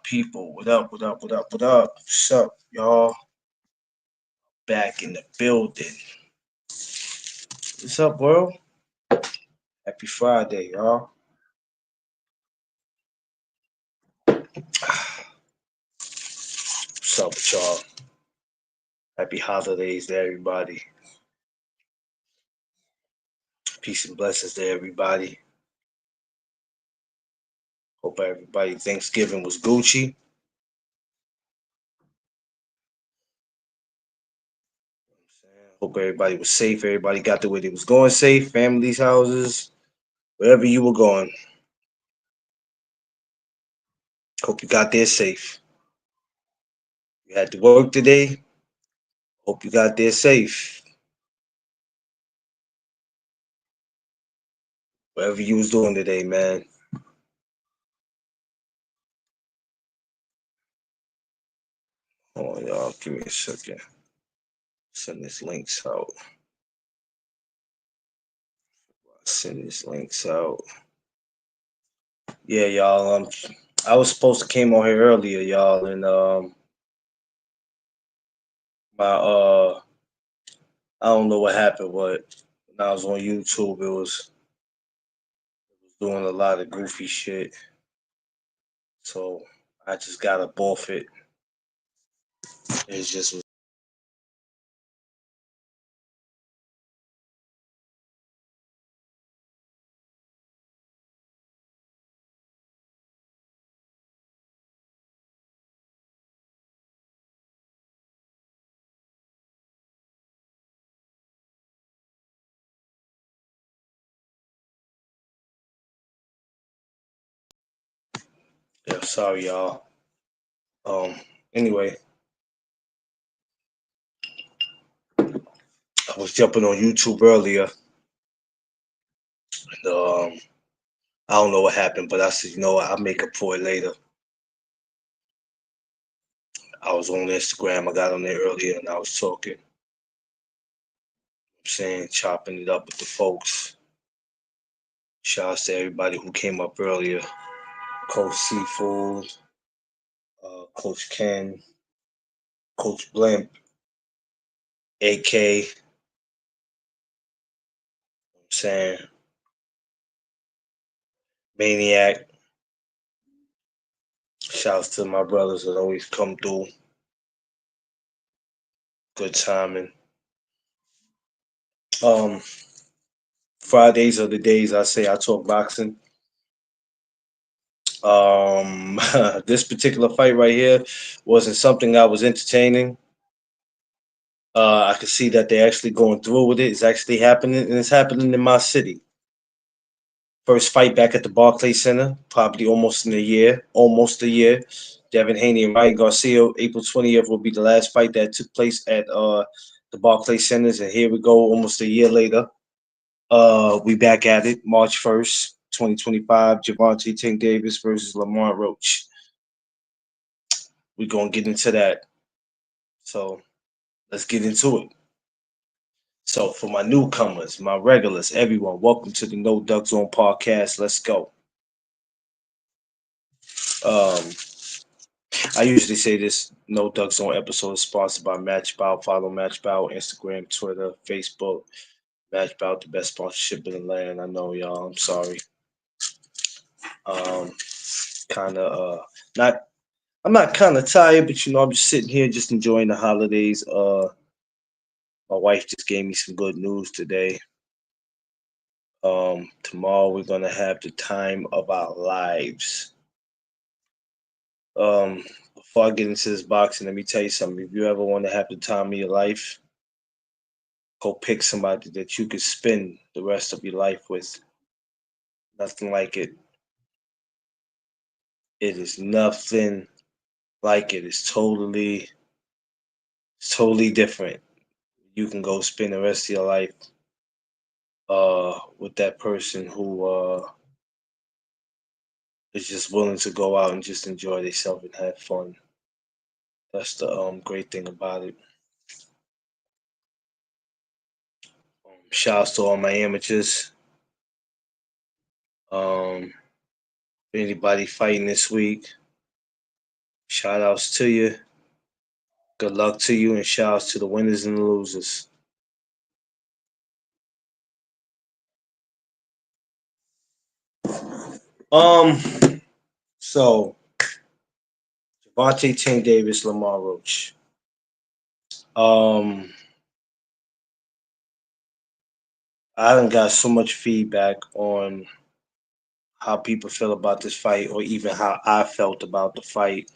people? What up? What up? What up? What up? What's up, y'all? Back in the building. What's up, world? Happy Friday, y'all. What's up with y'all? Happy holidays to everybody. Peace and blessings to everybody. Hope everybody Thanksgiving was Gucci. Hope everybody was safe. Everybody got to where they was going safe. Families, houses, wherever you were going. Hope you got there safe. You had to work today. Hope you got there safe. Whatever you was doing today, man. Hold on, y'all. Give me a second. Send this links out. Send this links out. Yeah, y'all. I was supposed to came on here earlier, y'all, and my I don't know what happened, but when I was on YouTube, it was doing a lot of goofy shit. So I just got up off it. It's just yeah. Sorry, y'all. Um. Anyway, I was jumping on YouTube earlier, and I don't know what happened, but I said, you know what, I'll make up for it later. I was on Instagram. I got on there earlier, and I was talking. I'm saying, chopping it up with the folks. Shout out to everybody who came up earlier. Coach Seafood, Coach Ken, Coach Blimp, AK. I'm saying Maniac. Shouts to my brothers that always come through. Good timing. Um, Fridays are the days I say I talk boxing. Um, this particular fight right here wasn't something I was entertaining. I could see that they're actually going through with it. It's actually happening, and it's happening in my city. First fight back at the Barclays Center, probably almost in a year, almost a year. Devin Haney and Ryan Garcia, April 20th will be the last fight that took place at the Barclays Centers, and here we go, almost a year later. We back at it, March 1st, 2025. Javante Tank Davis versus Lamont Roach. We're gonna get into that. So let's get into it. So for my newcomers, my regulars, everyone, welcome to the No Duck Zone podcast. Let's go. Um, I usually say this No Duck Zone episode is sponsored by Match Bow. Follow Match Bow, Instagram, Twitter, Facebook. Match Bow, the best sponsorship in the land. I know y'all. I'm sorry. Um, kind of not. I'm not kind of tired, but I'm just sitting here, just enjoying the holidays. My wife just gave me some good news today. Tomorrow we're gonna have the time of our lives. Um, Before I get into this boxing, let me tell you something. If you ever want to have the time of your life, go pick somebody that you could spend the rest of your life with. Nothing like it. It is nothing like it. It's totally different. You can go spend the rest of your life with that person who is just willing to go out and just enjoy themselves and have fun. That's the great thing about it. Shouts to all my amateurs. Um, Anybody fighting this week, Shout outs to you. Good luck to you, and shout outs to the winners and the losers. Um, so Javante Tank Davis, Lamar Roach. Um, I done got so much feedback on how people feel about this fight, or even how I felt about the fight.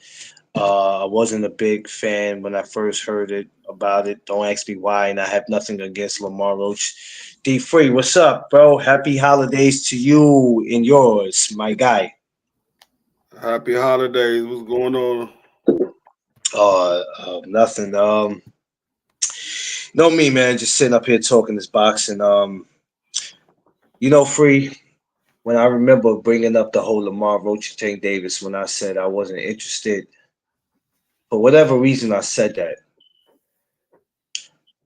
I wasn't a big fan when I first heard it about it. Don't ask me why, and I have nothing against Lamar Roach. D Free, what's up, bro? Happy holidays to you and yours, my guy. Happy holidays. What's going on? Nothing. Know me, man. Just sitting up here talking this boxing. Free. When I remember bringing up the whole Lamar Roach and Tank Davis, when I said I wasn't interested, for whatever reason, I said that.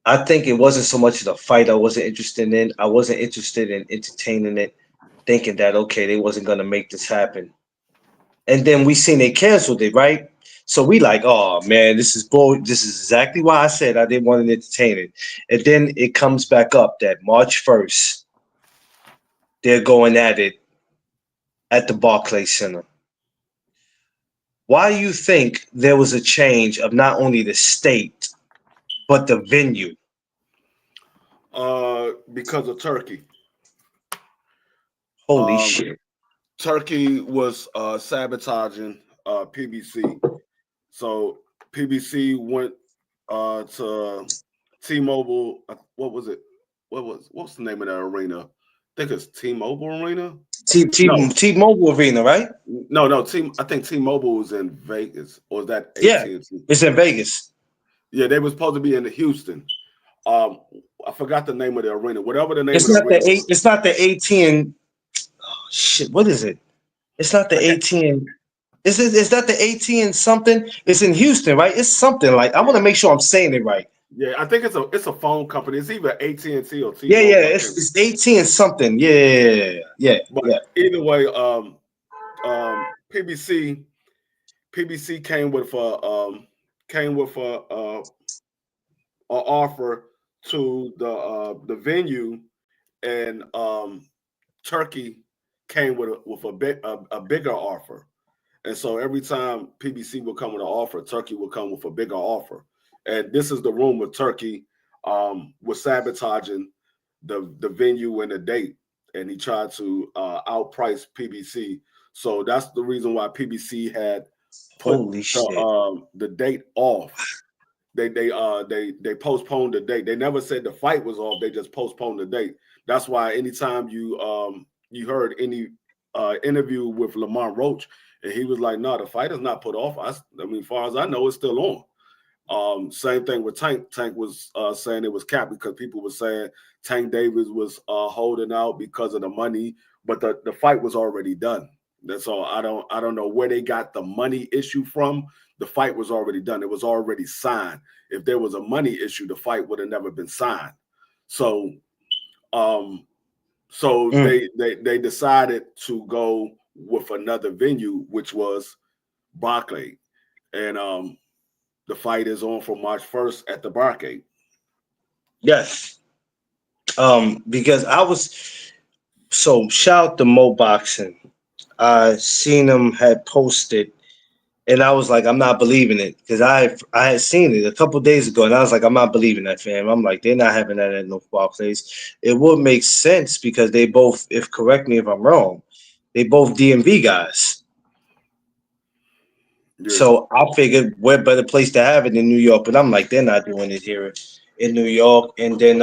I think it wasn't so much of the fight I wasn't interested in. I wasn't interested in entertaining it, thinking that okay, they wasn't gonna make this happen. And then we seen they canceled it, right? So we like, oh man, this is bull. This is exactly why I said I didn't want to entertain it. And then it comes back up that March 1st, they're going at it at the Barclays Center. Why do you think there was a change of not only the state but the venue? Because of Turkey. Holy Um, shit! Turkey was sabotaging PBC. So PBC went to T-Mobile. What was it? What's the name of that arena? I think it's T-Mobile Arena. No, T-Mobile Arena, right? no. I think T-Mobile was in Vegas, or is that Yeah, AT&T? it's in Vegas. Yeah, they were supposed to be in Houston. Um, I forgot the name of the arena. Whatever the name It's of the not the arena eight. was. It's not the 18. Shit, what is it? It's not the I can't. 18. Is that the 18 something? It's in Houston, right? It's something like I want to make sure I'm saying it right. Yeah, I think it's a phone company. It's either AT&T or Yeah, T-Mobile. yeah, I can't. it's 18 something. Yeah, yeah, yeah, But yeah. either way, PBC came with a offer to the venue, and Turkey came with a bigger offer. And so every time PBC would come with an offer, Turkey would come with a bigger offer. And this is the rumor: Turkey was sabotaging the venue and the date, and he tried to outprice PBC. So that's the reason why PBC had put Holy shit! the date off. They postponed the date. They never said the fight was off. They just postponed the date. That's why anytime you heard any interview with Lamont Roach, and he was like, "No, the fight is not put off. I mean, as far as I know, it's still on." Same thing with Tank. Tank was saying it was capped because people were saying Tank Davis was holding out because of the money, but the fight was already done. That's all. I don't know where they got the money issue from. The fight was already done. It was already signed. If there was a money issue, the fight would have never been signed. So um so Mm. they decided to go with another venue, which was Barclay. And the fight is on for March 1st at the Barcade. Yes. Because I was so shout out to Mo Boxing. I seen him had posted, and I was like, I'm not believing it because I had seen it a couple days ago, and I was like, I'm not believing that, fam. I'm like, they're not having that at no Barclays. It would make sense because they both, if correct me if I'm wrong, they both DMV guys. Yeah. So I figured what better place to have it in New York, but I'm like, they're not doing it here in New York. And then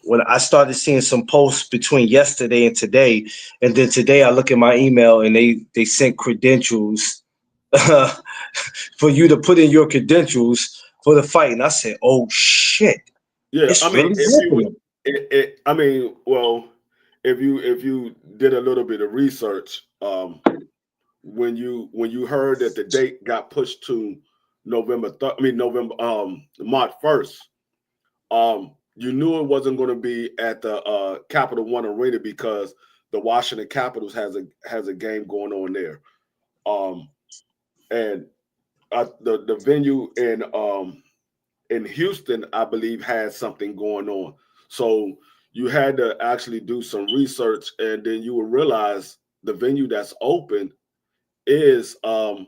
when I started seeing some posts between yesterday and today, and then today I look at my email and they sent credentials for you to put in your credentials for the fight, and I said, "Oh shit, Yeah, I it's mean, really if you, happening." I mean, well, if you did a little bit of research, when you heard that the date got pushed to November, March 1st, you knew it wasn't going to be at the Capital One Arena because the Washington Capitals has a game going on there. Um, and the venue in Houston, I believe, had something going on. So you had to actually do some research, and then you will realize the venue that's open is the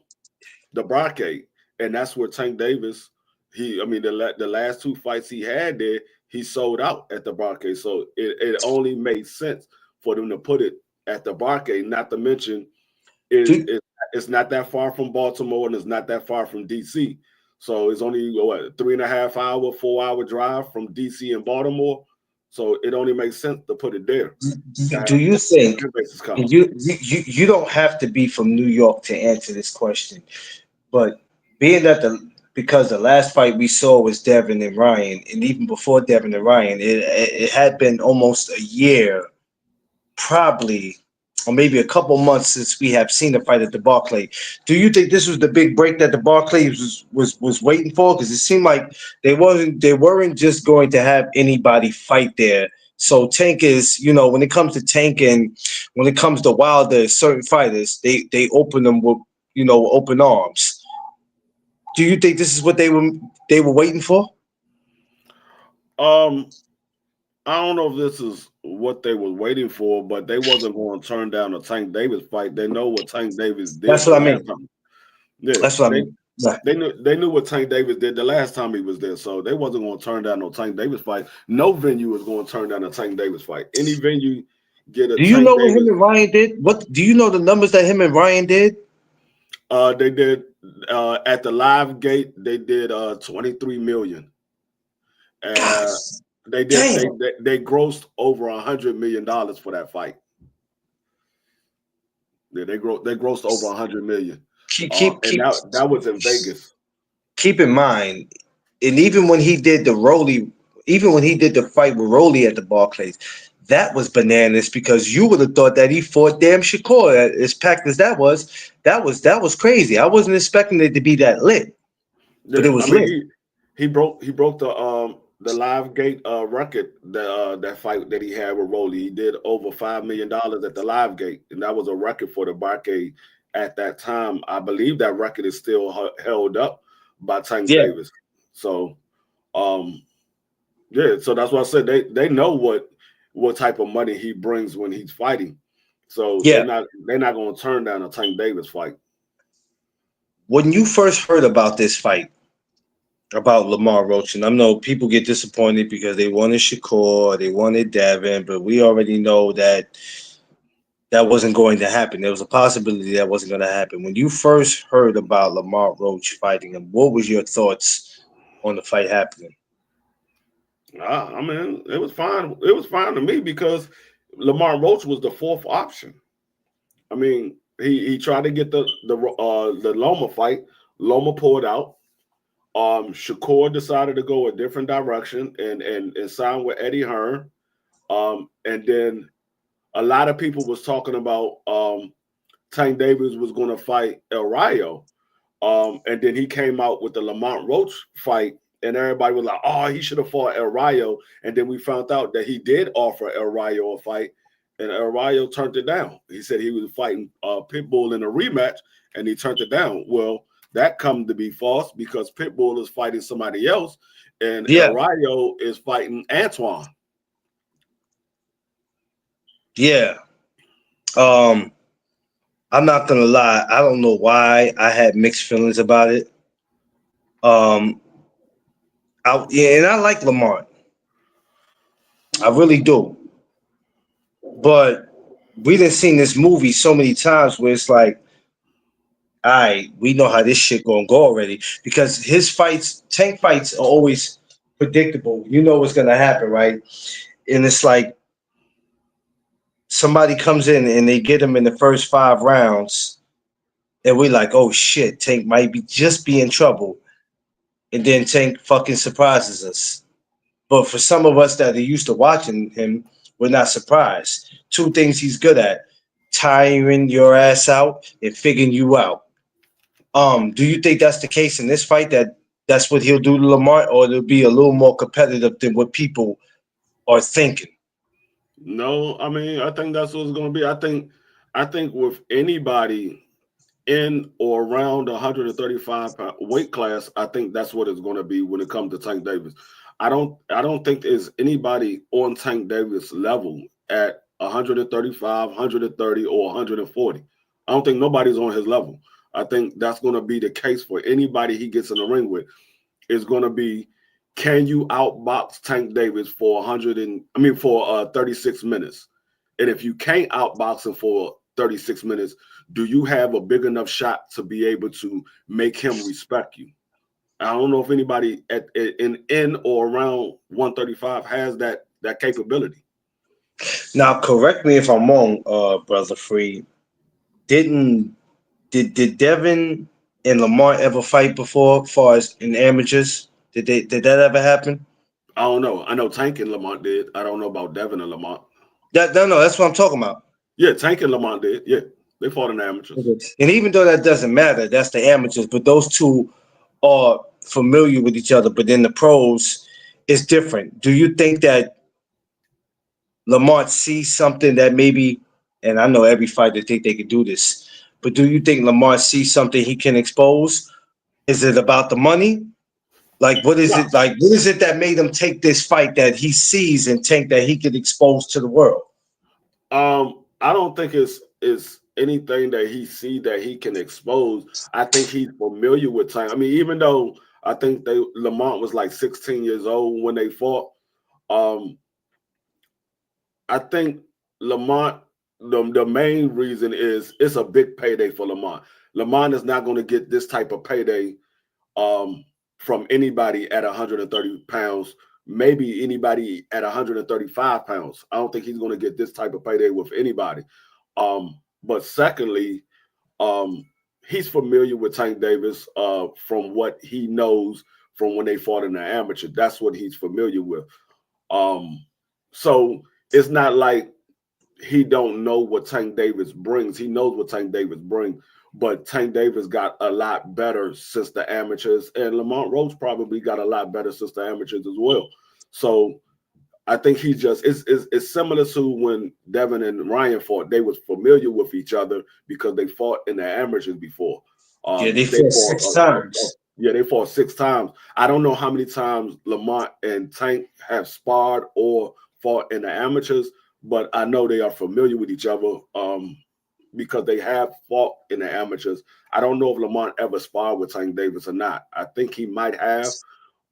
Barcade, and that's where Tank Davis. I mean, the last two fights he had there, he sold out at the Barcade. So it only made sense for them to put it at the Barcade. Not to mention, Do, it's not that far from Baltimore, and it's not that far from DC. So it's only what 3.5 hour, 4 hour drive from DC and Baltimore. So it only makes sense to put it there. do you think Come. and you don't have to be from New York to answer this question, but being that because the last fight we saw was Devin and Ryan, and even before Devin and Ryan, it had been almost a year, probably, or maybe a couple months since we have seen a fight at the Barclay. Do you think this was the big break that the Barclays was waiting for? Because it seemed like they weren't just going to have anybody fight there. So Tank is, when it comes to Tank and when it comes to Wilder, certain fighters, they open them with, open arms. Do you think this is what they were waiting for? Um, I don't know if this is what they were waiting for, but they wasn't going to turn down a Tank Davis fight. They know what Tank Davis did That's the what I last mean. time. Yeah, That's what I mean. Yeah. they knew what Tank Davis did the last time he was there, so they wasn't going to turn down no Tank Davis fight. No venue was going to turn down a Tank Davis fight. Any venue get a Do you Tank know what him Davis. and Ryan did? What do you know the numbers that him and Ryan did? They did at the live gate. They did 23 million. God Uh, they did damn. they grossed over $100 million for that fight. Yeah, they grossed over 100 million. Keep keep And keep that was in Vegas. keep in mind, and even when he did even when he did the fight with Rolly at the Barclays, that was bananas because you would have thought that he fought damn Shakur. As packed as that was crazy. I wasn't expecting it to be that lit, but it Yeah, I was mean lit. he broke the live gate record that fight that he had with Rolly. He did over $5 million at the live gate, and that was a record for the Barcade at that time. I believe that record is still held up by Tank Yeah, Davis. So um yeah, so that's why I said they know what type of money he brings when he's fighting. So yeah. they're not going to turn down a Tank Davis fight. When you first heard about this fight, about Lamar Roach, and I know people get disappointed because they wanted Shakur, they wanted Davin, but we already know that that wasn't going to happen. There was a possibility that wasn't going to happen. When you first heard about Lamar Roach fighting him, what was your thoughts on the fight happening? I mean, it was fine. It was fine to me because Lamar Roach was the fourth option. I mean, he tried to get the Loma fight. Loma pulled out. Shakur decided to go a different direction and sign with Eddie Hearn. And then a lot of people was talking about Tank Davis was going to fight El Rayo. And then he came out with the Lamont Roach fight, and everybody was like, "Oh, he should have fought El Rayo." And then we found out that he did offer El Rayo a fight, and El Rayo turned it down. He said he was fighting Pitbull in a rematch, and he turned it down. Well, that come to be false because Pitbull is fighting somebody else, and El Yeah, Rayo is fighting Antoine. yeah. Um, I'm not gonna lie. I don't know why I had mixed feelings about it. Um, yeah, and I like Lamar. I really do. But we done seen this movie so many times where it's like, all right, we know how this shit gonna go already because his fights, Tank fights, are always predictable. You know what's gonna happen, right? And it's like somebody comes in and they get him in the first 5 rounds, and we're like, oh shit, Tank might be in trouble, and then Tank fucking surprises us. But for some of us that are used to watching him, we're not surprised. Two things he's good at: tiring your ass out and figuring you out. Do you think that's the case in this fight? That's what he'll do to Lamar, or it'll be a little more competitive than what people are thinking? No, I mean, I think that's what it's going to be. I think with in or around the 135 pound weight class, I think that's what it's going to be when it comes to Tank Davis. I don't think there's anybody on Tank Davis level at 135, 130, or 140. I don't think nobody's on his level. I think that's going to be the case for anybody he gets in the ring with. Is going to be, can you outbox Tank Davis for 36 minutes? And if you can't outbox him for 36 minutes, do you have a big enough shot to be able to make him respect you? I don't know if anybody in or around 135 has that capability. Now, correct me if I'm wrong, brother Free. Didn't did Devin and Lamont ever fight before, far as in amateurs? Did that ever happen? I don't know. I know Tank and Lamont did. I don't know about Devin and Lamont. No, that's what I'm talking about. Yeah, Tank and Lamont did. Yeah, they fought in the amateurs. Okay. And even though that doesn't matter, that's the amateurs, but those two are familiar with each other. But then the pros is different. Do you think that Lamont sees something that maybe, and I know every fighter think they could do this, but do you think Lamont sees something he can expose? Is it about the money? Like, what is No, it like? What is it that made him take this fight that he sees and think that he could expose to the world? I don't think it's anything that he see that he can expose. I think he's familiar with Tank. I mean, even though I think Lamont was like 16 years old when they fought. Um, I think Lamont, the main reason is it's a big payday for Lamont. Lamont is not going to get this type of payday um, from anybody at 130 pounds, maybe anybody at 135 pounds. I don't think he's going to get this type of payday with anybody. But secondly, um, he's familiar with Tank Davis from what he knows from when they fought in the amateur. That's what he's familiar with. So it's not like he don't know what Tank Davis brings. He knows what Tank Davis brings, but Tank Davis got a lot better since the amateurs, and Lamont Roach probably got a lot better since the amateurs as well. So I think he just it's similar to when Devin and Ryan fought. They was familiar with each other because they fought in the amateurs before. Yeah, they They fought fought. 6 times. Yeah, they fought 6 times. I don't know how many times Lamont and Tank have sparred or fought in the amateurs, but I know they are familiar with each other because they have fought in the amateurs. I don't know if Lamont ever sparred with Tank Davis or not. I think he might have,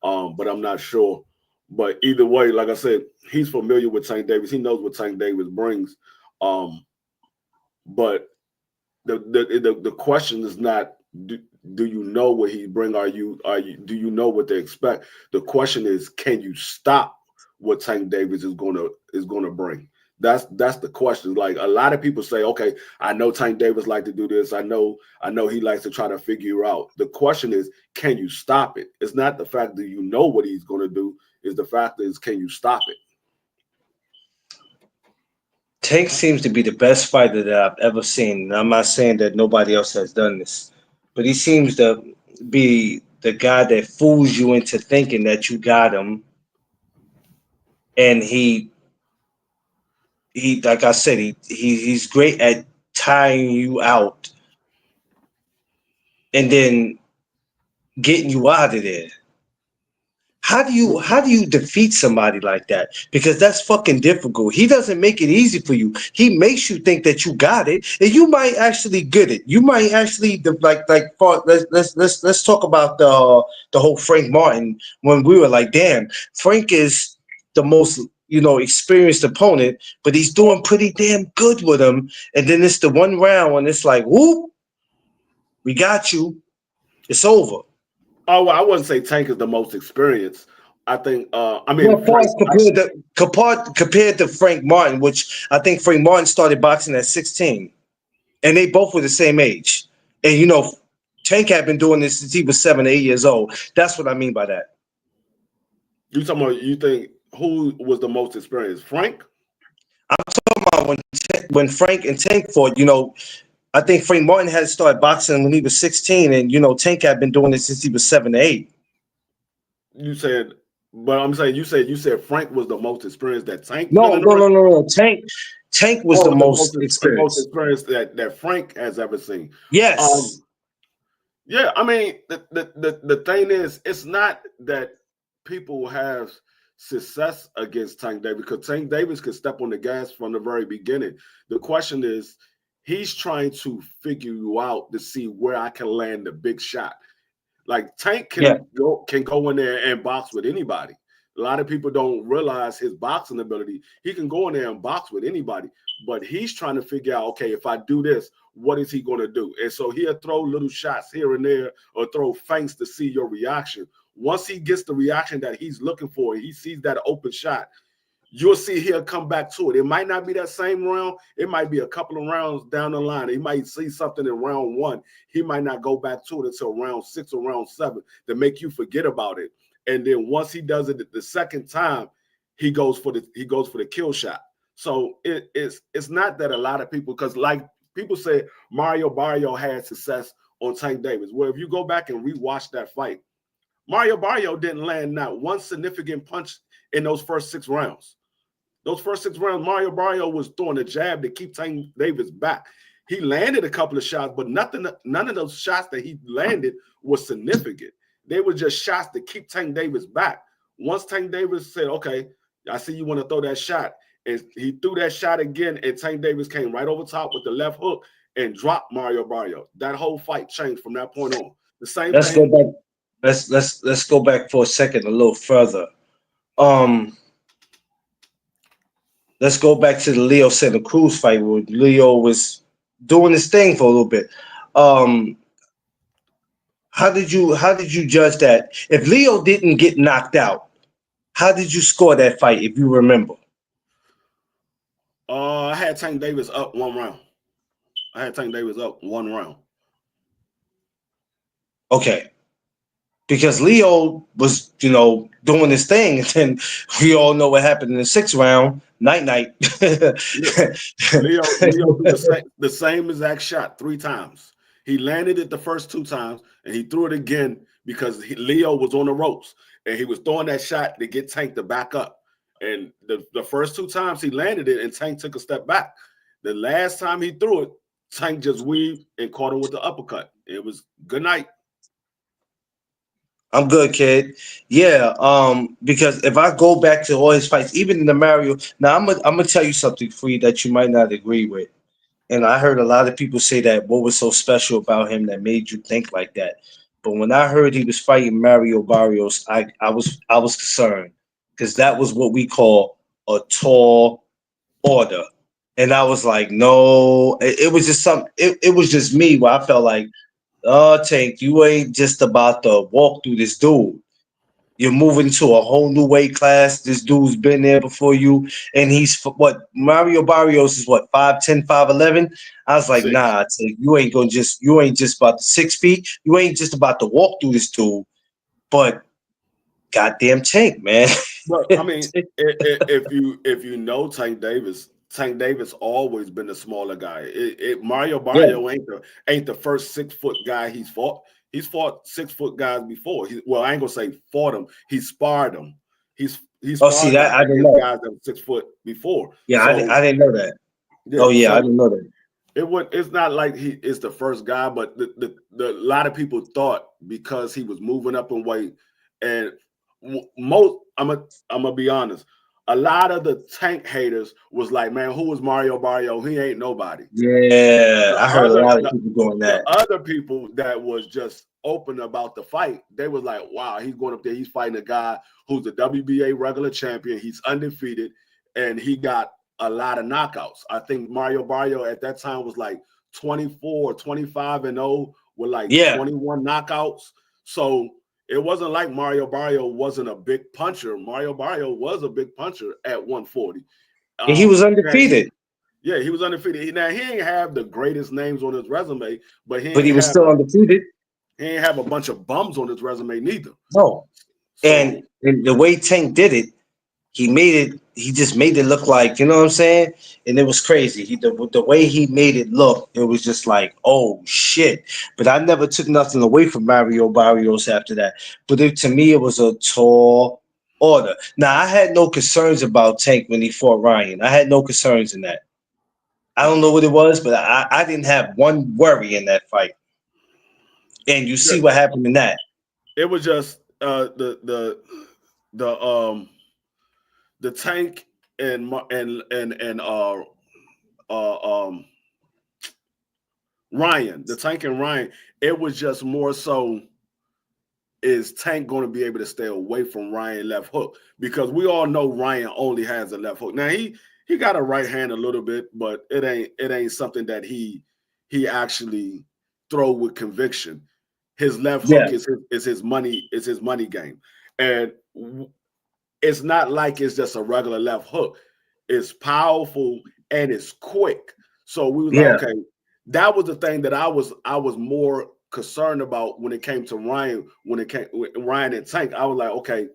but I'm not sure. But either way, like I said, he's familiar with Tank Davis. He knows what Tank Davis brings. But the question is not do you know what he bring? Do you know what they expect? The question is, can you stop what Tank Davis is gonna bring? That's the question. Like a lot of people say, okay, I know Tank Davis like to do this. I know he likes to try to figure out. The question is, can you stop it? It's not the fact that you know what he's gonna do. Is the fact is, can you stop it? Tank seems to be the best fighter that I've ever seen. And I'm not saying that nobody else has done this, but he seems to be the guy that fools you into thinking that you got him, and he like I said, he's great at tiring you out and then getting you out of there. How do you defeat somebody like that? Because that's fucking difficult. He doesn't make it easy for you. He makes you think that you got it, and you might actually get it. You might actually let's talk about the whole Frank Martin when we were like, damn, Frank is the most experienced opponent, but he's doing pretty damn good with him. And then it's the one round when it's like, whoop, we got you. It's over. Oh, well, I wouldn't say Tank is the most experienced. I think. I mean, Well, Frank. far compared to Frank Martin, which I think Frank Martin started boxing at 16, and they both were the same age. And Tank had been doing this since he was 7 or 8 years old. That's what I mean by that. You talking about? You think who was the most experienced? Frank. Talking about when Frank and Tank fought, I think Frank Martin had started boxing when he was 16, and Tank had been doing it since he was 7 or 8. You said, but I'm saying you said Frank was the most experienced that Tank No, been in the no, ring. no, no, no. Tank. Tank was the Oh, most the most experienced. experience that Frank has ever seen. Yes. Yeah, I mean the thing is, it's not that people have success against Tank Davis because Tank Davis could step on the gas from the very beginning. The question is, he's trying to figure you out to see where I can land the big shot. Like Tank Yeah. can go in there and box with anybody. A lot of people don't realize his boxing ability. He can go in there and box with anybody, but he's trying to figure out, okay, if I do this, what is he going to do? And so he'll throw little shots here and there or throw feints to see your reaction. Once he gets the reaction that he's looking for, he sees that open shot, you'll see he'll come back to it. It might not be that same round. It might be a couple of rounds down the line. He might see something in round one. He might not go back to it until round 6 or round 7 to make you forget about it. And then once he does it the second time, he goes for the kill shot. So it's not that a lot of people, because like people say Mario Barrio had success on Tank Davis. Well, if you go back and rewatch that fight, Mario Barrio didn't land not one significant punch in those first 6 rounds. Those first 6 rounds, Mario Barrio was throwing a jab to keep Tank Davis back. He landed a couple of shots, but none of those shots that he landed was significant. They were just shots to keep Tank Davis back. Once Tank Davis said, okay, I see you want to throw that shot, and he threw that shot again, and Tank Davis came right over top with the left hook and dropped Mario Barrio. That whole fight changed from that point on. The same Let's go thing. back. Let's go back for a second, a little further. Um, let's go back to the Leo Santa Cruz fight where Leo was doing his thing for a little bit. Um, how did you judge that? If Leo didn't get knocked out, how did you score that fight? If you remember. I had Tank Davis up 1 round. I had Tank Davis up 1 round. Okay. Because Leo was, doing his thing, and then we all know what happened in the 6th round. Night night. Leo threw the same exact shot 3 times. He landed it the first 2 times, and he threw it again because Leo was on the ropes, and he was throwing that shot to get Tank to back up. And the first 2 times he landed it, and Tank took a step back. The last time he threw it, Tank just weaved and caught him with the uppercut. It was good night. I'm good, kid. Yeah, because if I go back to all his fights, even in the Mario, now I'm gonna tell you something for you that you might not agree with. And I heard a lot of people say that what was so special about him that made you think like that. But when I heard he was fighting Mario Barrios, I was concerned because that was what we call a tall order. And I was like, no, it was just it was just me where I felt like, oh, Tank, you ain't just about to walk through this dude. You're moving to a whole new weight class. This dude's been there before you, and he's what Mario Barrios is what 5'10", 5'11". I was like, Six. nah, Tank, you ain't just about the 6 feet. You ain't just about to walk through this dude. But goddamn Tank, man. But I mean, if you know Tank Davis always been a smaller guy. Mario Yeah. Barrio ain't the first 6 foot guy he's fought. He's fought 6 foot guys before. Well, I ain't gonna say fought them. He sparred them. He Oh, see sparred that guys I didn't against know. guys that were 6 foot before. Yeah, So I didn't know that. yeah, Oh yeah, I so didn't know that. it's not like he is the first guy, but the a lot of people thought because he was moving up in weight, and most I'm gonna be honest, a lot of the Tank haters was like, man, who is Mario Barrio? He ain't nobody. Yeah, The I heard a other lot of the, people doing the that. other people that was just open about the fight, they was like, wow, he's going up there, he's fighting a guy who's a WBA regular champion, he's undefeated, and he got a lot of knockouts. I think Mario Barrio at that time was like 24 or 25 and 0 with like Yeah, 21 knockouts. So it wasn't like Mario Barrio wasn't a big puncher. Mario Barrio was a big puncher at 140. and he was Now he undefeated, Yeah, he was undefeated. Now he ain't have the greatest names on his resume, but but he was still undefeated. he ain't have a bunch of bums on his resume neither. No, So and the way Tank did it, he just made it look like, you know what I'm saying? And it was crazy. The way he made it look, it was just like, oh shit. But I never took nothing away from Mario Barrios after that. But to me, it was a tall order. Now I had no concerns about Tank when he fought Ryan. I had no concerns in that. I don't know what it was, but I didn't have one worry in that fight. And you Yeah, see what happened in that. it was just the the Tank and um Ryan, the Tank and Ryan. It was just more so, is Tank going to be able to stay away from Ryan left hook? Because we all know Ryan only has a left hook. Now he got a right hand a little bit, but it ain't something that he actually throw with conviction. His left Yeah, hook is his money game, and it's not like it's just a regular left hook. It's powerful and it's quick. So we was like, yeah, okay, that was the thing that I was more concerned about when it came to Ryan. When it came with Ryan and Tank, I was like, okay,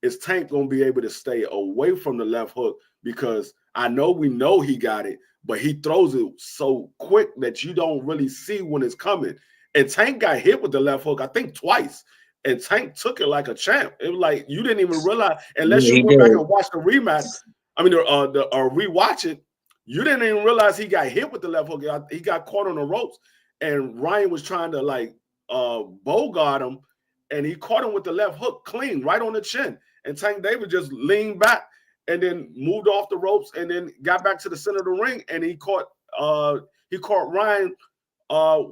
is Tank gonna be able to stay away from the left hook? Because we know he got it, but he throws it so quick that you don't really see when it's coming. And Tank got hit with the left hook, I think twice. And Tank took it like a champ. It was like you didn't even realize, unless yeah, you he went back did. and watched the rematch. I mean, or rewatch it. You didn't even realize he got hit with the left hook. He got caught on the ropes, and Ryan was trying to like bogart him, and he caught him with the left hook clean right on the chin. And Tank Davis just leaned back and then moved off the ropes and then got back to the center of the ring, and he caught Ryan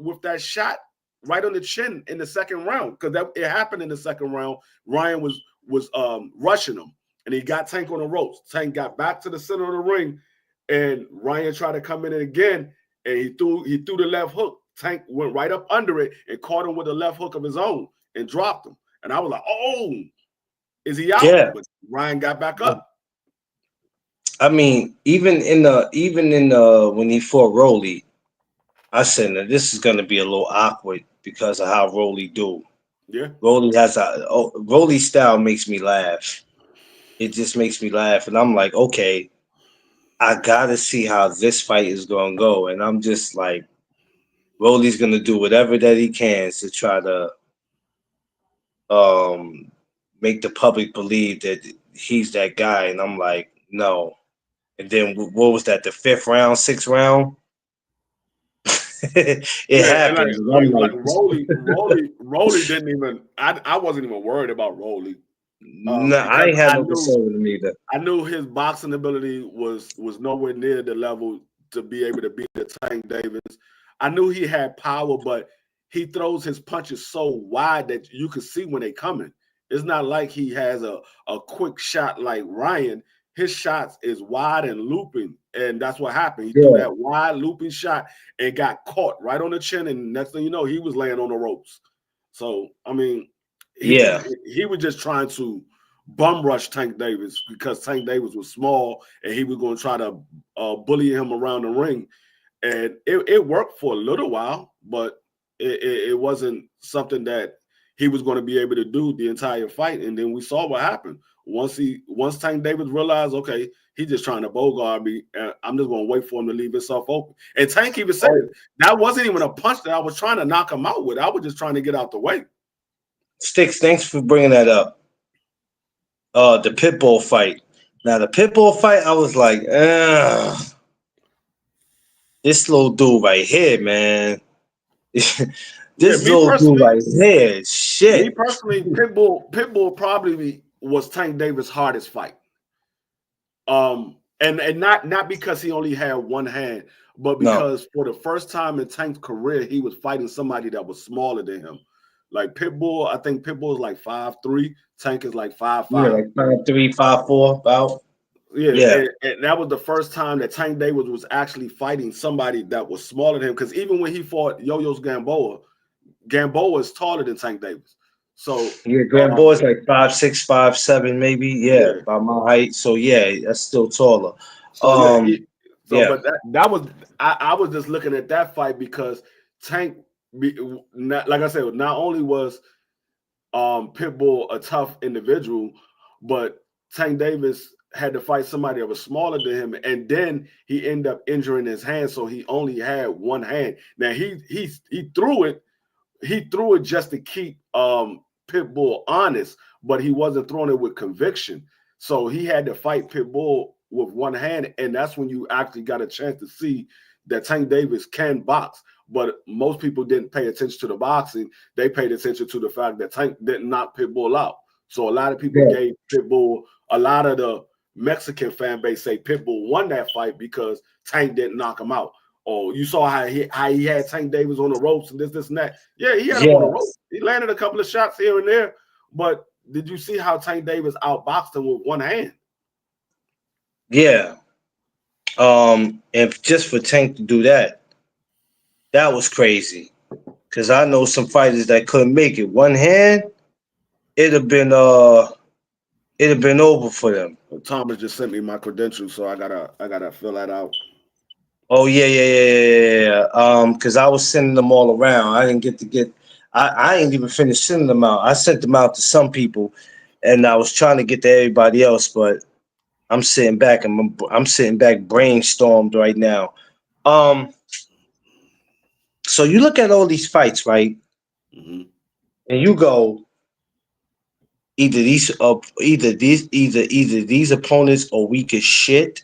with that shot right on the chin in the second round, because it happened in the second round. Ryan was rushing him, and he got Tank on the ropes. Tank got back to the center of the ring, and Ryan tried to come in again, and he threw the left hook. Tank went right up under it and caught him with a left hook of his own and dropped him. And I was like, oh, is he out? Yeah. But Ryan got back up. I mean, even in the when he fought Rolly, I said that this is gonna be a little awkward because of how Rolly do. Yeah. Rolly style makes me laugh. It just makes me laugh, and I'm like, okay, I gotta see how this fight is gonna go, and I'm just like, Rolly's gonna do whatever that he can to try to um make the public believe that he's that guy, and I'm like, no. And then what was that? The fifth round, sixth round? It Yeah, and like happened. And like I'm like like, Rolly didn't even. I wasn't even worried about Rolly, no, I because ain't had no concern with him either. I knew his boxing ability was nowhere near the level to be able to beat the Tank Davis. I knew he had power, but he throws his punches so wide that you can see when they coming. It's not like he has a quick shot like Ryan. His shots is wide and looping, and that's what happened. He threw Yeah, that wide looping shot and got caught right on the chin, and next thing you know, he was laying on the ropes. So I mean, he yeah, he was just trying to bum rush Tank Davis because Tank Davis was small and he was going to try to bully him around the ring. And it worked for a little while, but it wasn't something that he was going to be able to do the entire fight. And then we saw what happened. Once Tank Davis realized, okay, he's just trying to bogart me, I'm just going to wait for him to leave himself open. And Tank even said oh, it. That wasn't even a punch that I was trying to knock him out with. I was just trying to get out the way. Sticks. Thanks for bringing that up. The pit bull fight. Now the pit bull fight, I was like, this little dude right here, man. Yeah, This little dude right here, me shit. personally, Pitbull probably was Tank Davis' hardest fight. And not because he only had one hand, but No, because for the first time in Tank's career, he was fighting somebody that was smaller than him. Like Pitbull, I think Pitbull is like 5'3", Tank is like five yeah, five. like 5'3", 5'4", about. Yeah, Yeah, and that was the first time that Tank Davis was actually fighting somebody that was smaller than him. Because even when he fought Yo-Yo's Gamboa is taller than Tank Davis. So yeah. Grand Boy's like 5'6", 5'7", maybe. Yeah, yeah. by my height. So yeah, that's still taller. So yeah, Um, yeah, but that was I was just looking at that fight because Tank, like I said, not only was Pitbull a tough individual, but Tank Davis had to fight somebody that was smaller than him, and then he ended up injuring his hand, so he only had one hand. Now he threw it, just to keep Pitbull honest, but he wasn't throwing it with conviction. So he had to fight Pitbull with one hand, and that's when you actually got a chance to see that Tank Davis can box. But most people didn't pay attention to the boxing. They paid attention to the fact that Tank didn't knock Pitbull out. So a lot of people gave Pitbull, a lot of the Mexican fan base say Pitbull won that fight because Tank didn't knock him out. Oh, you saw how he had Tank Davis on the ropes and this and that. Yeah, he had him on the ropes. He landed a couple of shots here and there. But did you see how Tank Davis outboxed him with one hand? Yeah. And just for Tank to do that, that was crazy. Because I know some fighters that couldn't make it. One hand, it'd have been over for them. Thomas just sent me my credentials, so I gotta fill that out. Oh yeah. Because I was sending them all around. I didn't get. I ain't even finished sending them out. I sent them out to some people, and I was trying to get to everybody else, but I'm sitting back and I'm sitting back brainstormed right now. So you look at all these fights, right? Mm-hmm. And you go, either these opponents are weak as shit,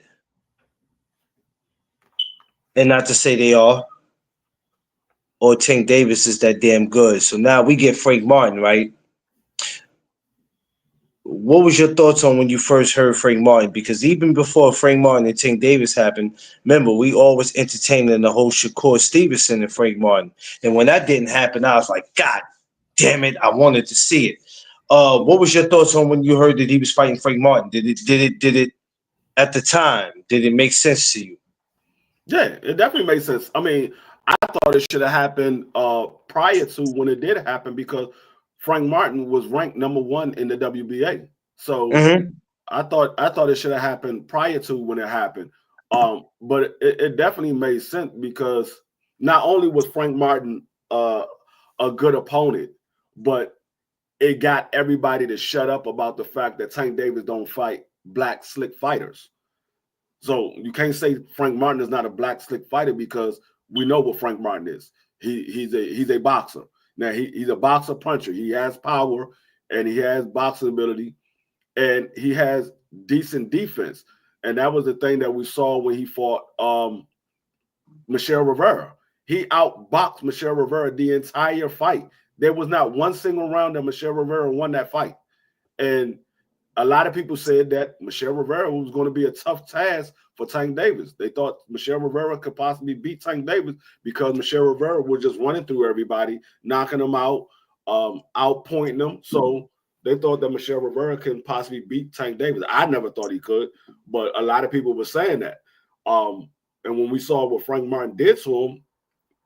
and not to say they are, or Tank Davis is that damn good. So now we get Frank Martin, right? What was your thoughts on when you first heard Frank Martin? Because even before Frank Martin and Tank Davis happened, remember, we always entertaining the whole Shakur Stevenson and Frank Martin. And when that didn't happen, I was like, God damn it, I wanted to see it. What was your thoughts on when you heard that he was fighting Frank Martin? Did it at the time, did it make sense to you? Yeah, it definitely made sense. I mean, I thought it should have happened prior to when it did happen because Frank Martin was ranked #1 in the WBA. So I thought it should have happened prior to when it happened. But it definitely made sense because not only was Frank Martin a good opponent, but it got everybody to shut up about the fact that Tank Davis don't fight black slick fighters. So you can't say Frank Martin is not a black slick fighter because we know what Frank Martin is. He's a boxer. Now he's a boxer puncher. He has power and he has boxing ability and he has decent defense. And that was the thing that we saw when he fought Michelle Rivera. He outboxed Michelle Rivera the entire fight. There was not one single round that Michelle Rivera won that fight. And a lot of people said that Michelle Rivera was going to be a tough task for Tank Davis. They thought Michelle Rivera could possibly beat Tank Davis because Michelle Rivera was just running through everybody, knocking them out, outpointing them. So they thought that Michelle Rivera can possibly beat Tank Davis. I never thought he could, but a lot of people were saying that. And when we saw what Frank Martin did to him,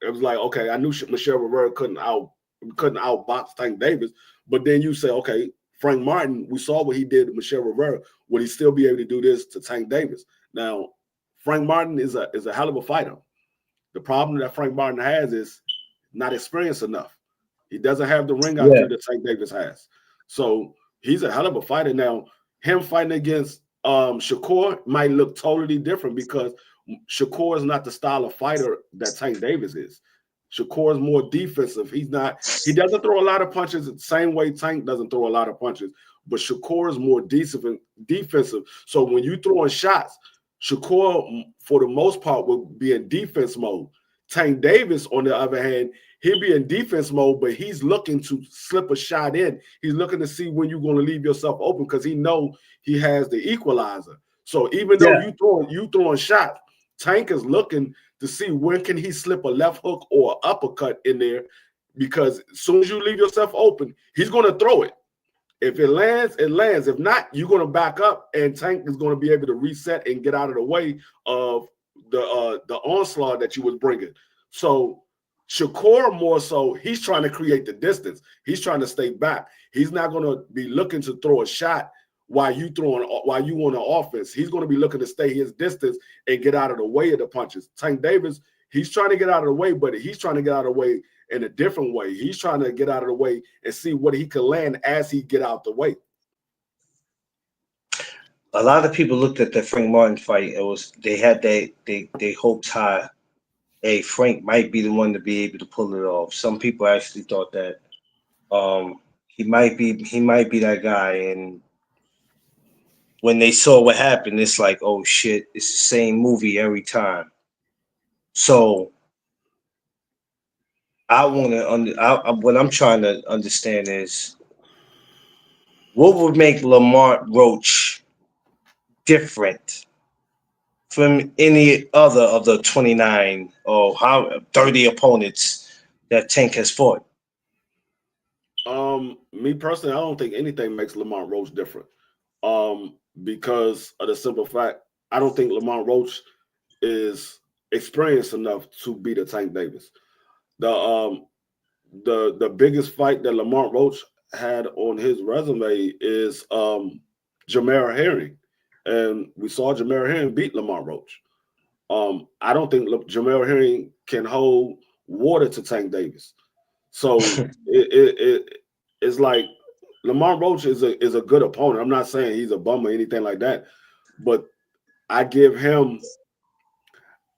it was like, okay, I knew Michelle Rivera couldn't outbox Tank Davis, but then you say, okay, Frank Martin, we saw what he did to Michelle Rivera. Would he still be able to do this to Tank Davis? Now, Frank Martin is a hell of a fighter. The problem that Frank Martin has is not experienced enough. He doesn't have the ring IQ that Tank Davis has. So he's a hell of a fighter. Now, him fighting against Shakur might look totally different because Shakur is not the style of fighter that Tank Davis is. Shakur is more defensive. He doesn't throw a lot of punches the same way Tank doesn't throw a lot of punches, but Shakur is more defensive. So when you throwing shots, Shakur, for the most part, will be in defense mode. Tank Davis, on the other hand, he'll be in defense mode, but he's looking to slip a shot in. He's looking to see when you're going to leave yourself open because he know he has the equalizer. So even though you throwing shots, Tank is looking to see when can he slip a left hook or uppercut in there, because as soon as you leave yourself open, he's going to throw it. If it lands, it lands. If not, you're going to back up, and Tank is going to be able to reset and get out of the way of the onslaught that you was bringing. So Shakur more so, he's trying to create the distance. He's trying to stay back. He's not going to be looking to throw a shot while you on the offense. He's going to be looking to stay his distance and get out of the way of the punches. Tank Davis, he's trying to get out of the way, but he's trying to get out of the way in a different way. He's trying to get out of the way and see what he can land as he get out the way. A lot of people looked at the Frank Martin fight. They had they hopes high. Hey, Frank might be the one to be able to pull it off. Some people actually thought that he might be that guy, and when they saw what happened, it's like, oh shit, it's the same movie every time. So I want to what I'm trying to understand is what would make Lamont Roach different from any other of the 29 or how 30 opponents that Tank has fought. Me personally, I don't think anything makes Lamont Roach different. Because of the simple fact, I don't think Lamont Roach is experienced enough to beat a Tank Davis. The biggest fight that Lamont Roach had on his resume is Jamar Herring, and we saw Jamar Herring beat Lamont Roach. I don't think Jamar Herring can hold water to Tank Davis. So it's like Lamont Roach is a good opponent. I'm not saying he's a bum or anything like that, but I give him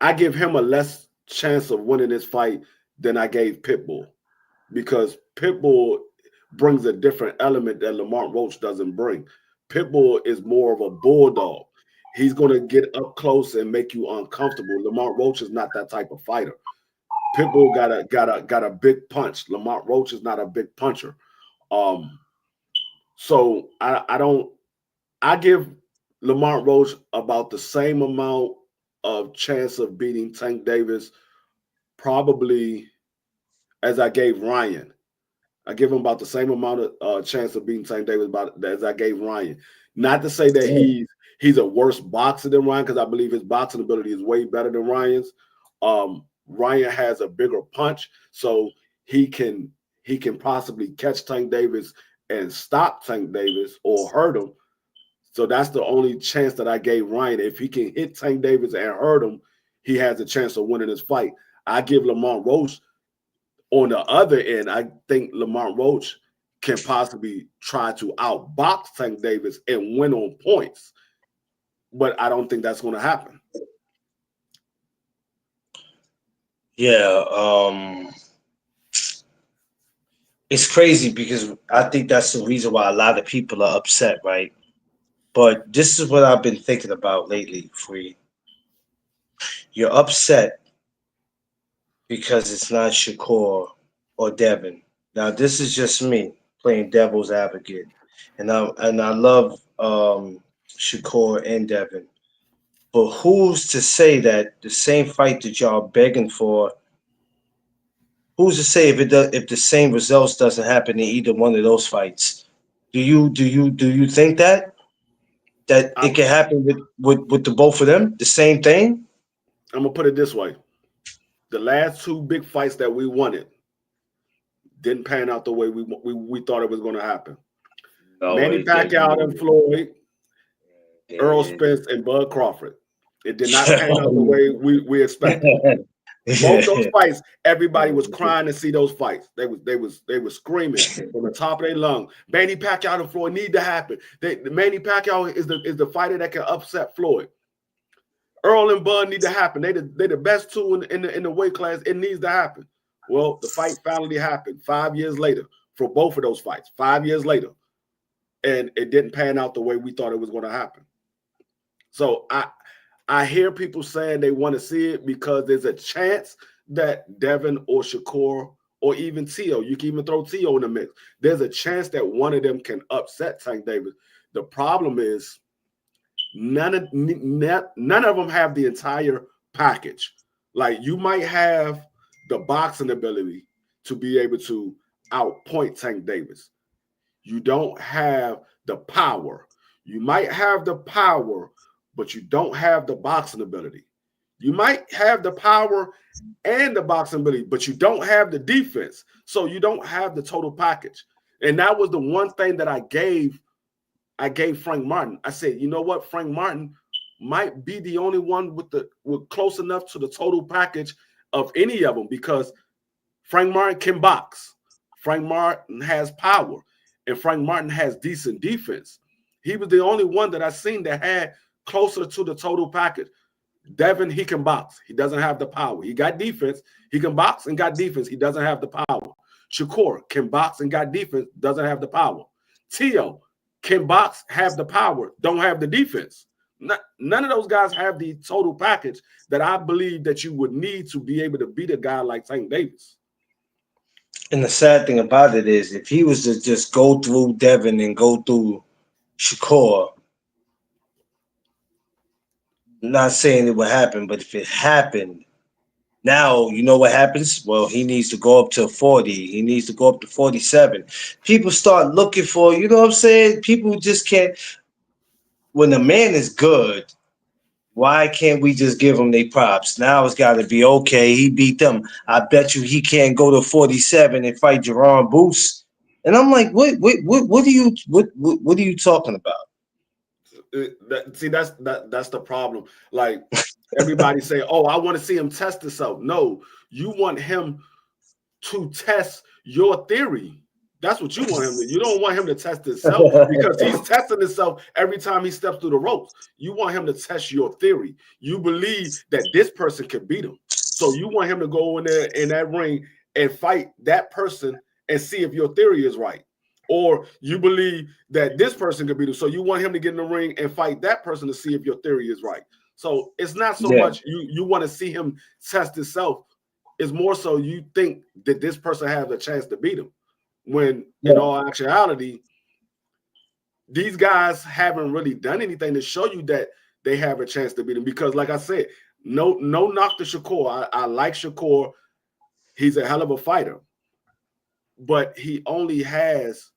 a less chance of winning this fight than I gave Pitbull, because Pitbull brings a different element that Lamont Roach doesn't bring. Pitbull is more of a bulldog. He's going to get up close and make you uncomfortable. Lamont Roach is not that type of fighter. Pitbull got a big punch. Lamont Roach is not a big puncher. So I give Lamont Roach about the same amount of chance of beating Tank Davis, probably, as I gave Ryan. I give him about the same amount of chance of beating Tank Davis as I gave Ryan. Not to say that he's a worse boxer than Ryan, because I believe his boxing ability is way better than Ryan's. Ryan has a bigger punch, so he can possibly catch Tank Davis and stop Tank Davis or hurt him. So that's the only chance that I gave Ryan. If he can hit Tank Davis and hurt him, he has a chance of winning this fight. I give Lamont Roach, on the other end, I think Lamont Roach can possibly try to outbox Tank Davis and win on points, but I don't think that's going to happen. Yeah, it's crazy because I think that's the reason why a lot of people are upset, right? But this is what I've been thinking about lately, Free. You're upset because it's not Shakur or Devin. Now, this is just me playing devil's advocate, and I love Shakur and Devin. But who's to say that the same fight that y'all begging for? Who's to say if the same results doesn't happen in either one of those fights? Do you think that it I'm can happen with the both of them, the same thing? gonna put it this way: the last two big fights that we wanted didn't pan out the way we thought it was going to happen. No, Manny it did. Pacquiao and Floyd, Earl It Spence, and Bud Crawford. It did not pan out the way we expected. Both those did. fights, everybody was crying to see those fights. They were screaming from the top of their lung. Manny Pacquiao and Floyd need to happen. Manny Pacquiao is the fighter that can upset Floyd. Earl and Bud need to happen. They the best two in the weight class. It needs to happen. Well, the fight finally happened 5 years later for both of those fights. 5 years later, and it didn't pan out the way we thought it was going to happen. So I hear people saying they want to see it because there's a chance that Devin or Shakur or even Tio, you can even throw Tio in the mix. There's a chance that one of them can upset Tank Davis. The problem is none of them have the entire package. Like, you might have the boxing ability to be able to outpoint Tank Davis. You don't have the power. You might have the power, but you don't have the boxing ability. You might have the power and the boxing ability, but you don't have the defense. So you don't have the total package. And that was the one thing that I gave Frank Martin. I said, you know what? Frank Martin might be the only one with close enough to the total package of any of them, because Frank Martin can box. Frank Martin has power, and Frank Martin has decent defense. He was the only one that I seen that had closer to the total package. Devin, he can box. He doesn't have the power. He got defense. He can box and got defense. He doesn't have the power. Shakur can box and got defense, doesn't have the power. Tio can box, have the power, don't have the defense. None of those guys have the total package that I believe that you would need to be able to beat a guy like Tank Davis. And the sad thing about it is, if he was to just go through Devin and go through Shakur, not saying it would happen, but if it happened, now you know what happens? Well, he needs to go up to 40. He needs to go up to 47. People start looking for, you know what I'm saying? People just can't. When a man is good, why can't we just give him their props? Now it's got to be okay. He beat them. I bet you he can't go to 47 and fight Jerron Booth. And I'm like, what are you talking about? That's the problem. Like everybody say, "Oh, I want to see him test himself." No, you want him to test your theory. That's what you want him to. You don't want him to test himself because he's testing himself every time he steps through the ropes. You want him to test your theory. You believe that this person can beat him. So you want him to go in there in that ring and fight that person and see if your theory is right. Or you believe that this person could beat him. So you want him to get in the ring and fight that person to see if your theory is right. So it's not so much you want to see him test himself. It's more so you think that this person has a chance to beat him. When in all actuality, these guys haven't really done anything to show you that they have a chance to beat him. Because, like I said, no knock to Shakur. I like Shakur. He's a hell of a fighter. But he only has,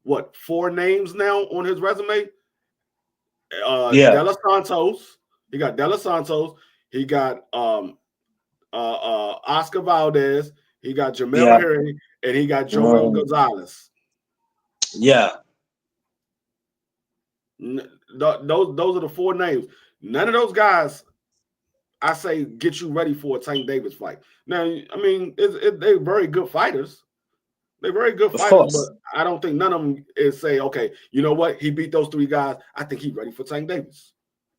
4 names now on his resume? De Los Santos. He got De Los Santos. He got Oscar Valdez. He got Jamel Herring. And he got Joel Gonzalez. Yeah. Those are the 4 names. None of those guys, I say, get you ready for a Tank Davis fight. Now, I mean, they're very good fighters. They're very good fighters, but I don't think none of them is say, okay, you know what? He beat those 3 guys. I think he's ready for Tank Davis.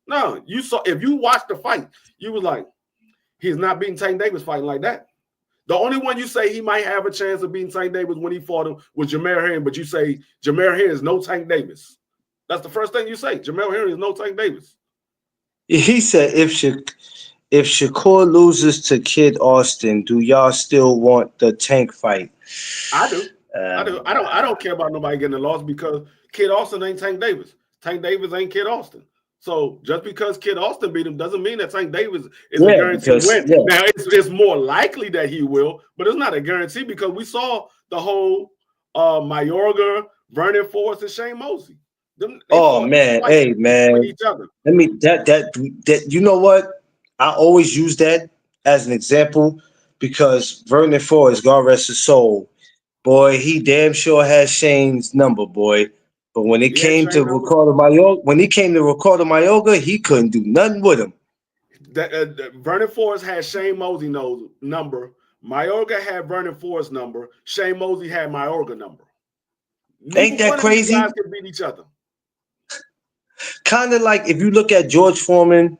No, you saw, if you watched the fight, you was like, he's not beating Tank Davis fighting like that. The only one you say he might have a chance of beating Tank Davis when he fought him was Jamel Herring, but you say Jamel Herring is no Tank Davis. That's the first thing you say. Jamel Herring is no Tank Davis. He said, if Shakur loses to Kid Austin, do y'all still want the Tank fight? I do. I don't care about nobody getting a loss because Kid Austin ain't Tank Davis. Tank Davis ain't Kid Austin. So just because Kid Austin beat him doesn't mean that Tank Davis is a guaranteed win. Yeah. Now it's more likely that he will, but it's not a guarantee because we saw the whole Mayorga, Vernon Forrest, and Shane Mosley. Hey man, each other. Let me that you know what? I always use that as an example because Vernon Forrest, God rest his soul, boy, he damn sure has Shane's number, boy. But when it came to Ricardo Mayorga, he couldn't do nothing with him. Vernon Forrest had Shane Mosley number. Mayorga had Vernon Forrest number. Shane Mosley had Mayorga number. Ain't that crazy? These guys can beat each other. Kind of like if you look at George Foreman,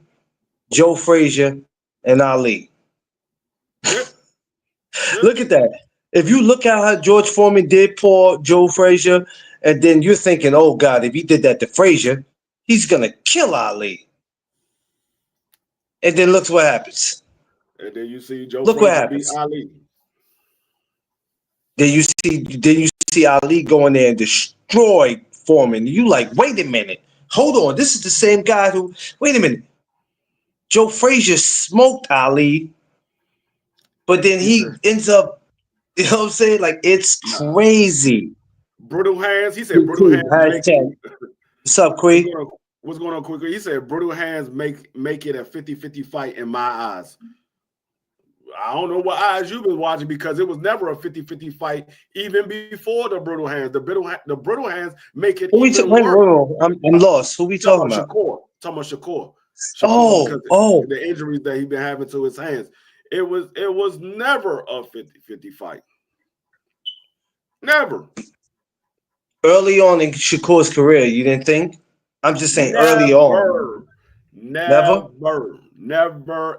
Joe Frazier, and Ali. Yep. Look at that. If you look at how George Foreman did poor Joe Frazier, and then you're thinking, oh, God, if he did that to Frazier, he's going to kill Ali. And then look what happens. And then you see Joe Frazier beat Ali. Then you see Ali go in there and destroy Foreman. You like, wait a minute. Hold on. This is the same guy who, wait a minute. Joe Frazier smoked Ali, but then he ends up, you know what I'm saying? Like, it's crazy. Brutal hands. He said brutal hands. What's up, Quee? What's going on, Quee? He said brutal hands make it a 50-50 fight in my eyes. I don't know what eyes you've been watching because it was never a 50-50 fight even before the brutal hands. The brutal hands make it even worse. I'm lost. Who we talking about? Talking about Shakur. The injuries that he's been having to his hands. It was never a 50-50 fight. Never. Early on in Shakur's career, you didn't think? I'm just saying early on. Never,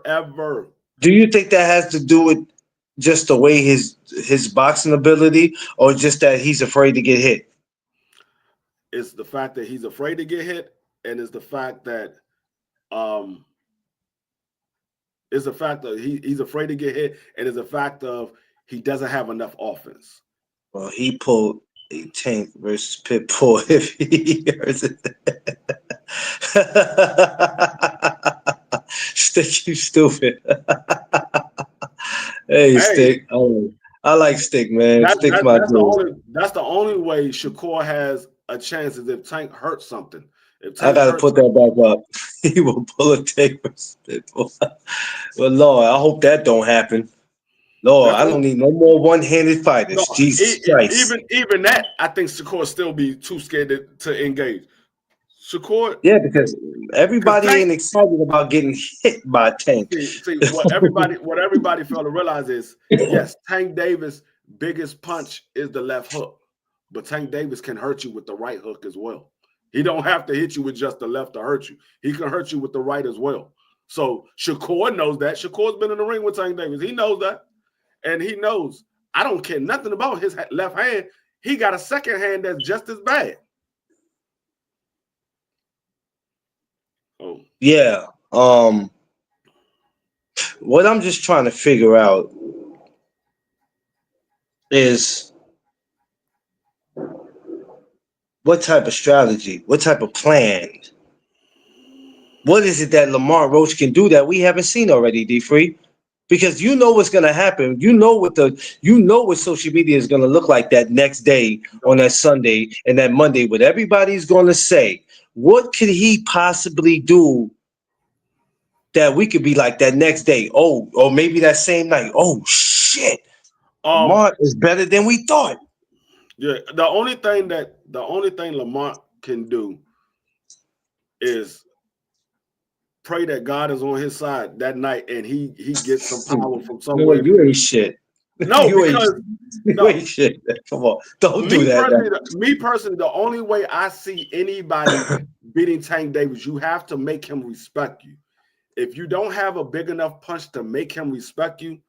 ever. Do you think that has to do with just the way his boxing ability or just that he's afraid to get hit? It's the fact that he's afraid to get hit, and it's the fact that it's the fact that he's afraid to get hit, and it's the fact of he doesn't have enough offense. Well, he pulled a Tank versus Pitbull if he hears it. Stick, you stupid. Hey, Hey, Stick. Oh, I like Stick, man. Stick's my dude. that's the only way Shakur has a chance is if Tank hurts something. If I Tank gotta hurts put that back up. He will pull a Tank versus Pitbull. Well, Lord, I hope that don't happen. Lord, that's I the don't need no more one-handed no, fighters. Jesus Christ. even that, I think Shakur still be too scared to engage. Shakur, Yeah, because because everybody Tank, ain't excited about getting hit by a Tank. see what everybody fail to realize is yes, Tank Davis' biggest punch is the left hook, but Tank Davis can hurt you with the right hook as well. He don't have to hit you with just the left to hurt you. He can hurt you with the right as well. So Shakur knows that. Shakur's been in the ring with Tank Davis. He knows that. And he knows I don't care nothing about his left hand. He got a second hand that's just as bad. Oh, Yeah. What I'm just trying to figure out is what type of strategy, what type of plan, what is it that Lamont Roach can do that we haven't seen already, D Free? Because you know what's gonna happen. You know what social media is gonna look like that next day on that Sunday and that Monday, what everybody's gonna say. What could he possibly do that we could be like that next day? Oh, or maybe that same night. Oh shit. Lamont is better than we thought. yeah. The only thing Lamont can do is pray that God is on his side that night and he gets some power from No, somewhere. you ain't shit. No, You ain't, because you no, ain't shit. Come on. Don't do me that personally, now. me personally, the only way I see anybody beating Tank Davis, you have to make him respect you. If you don't have a big enough punch to make him respect you,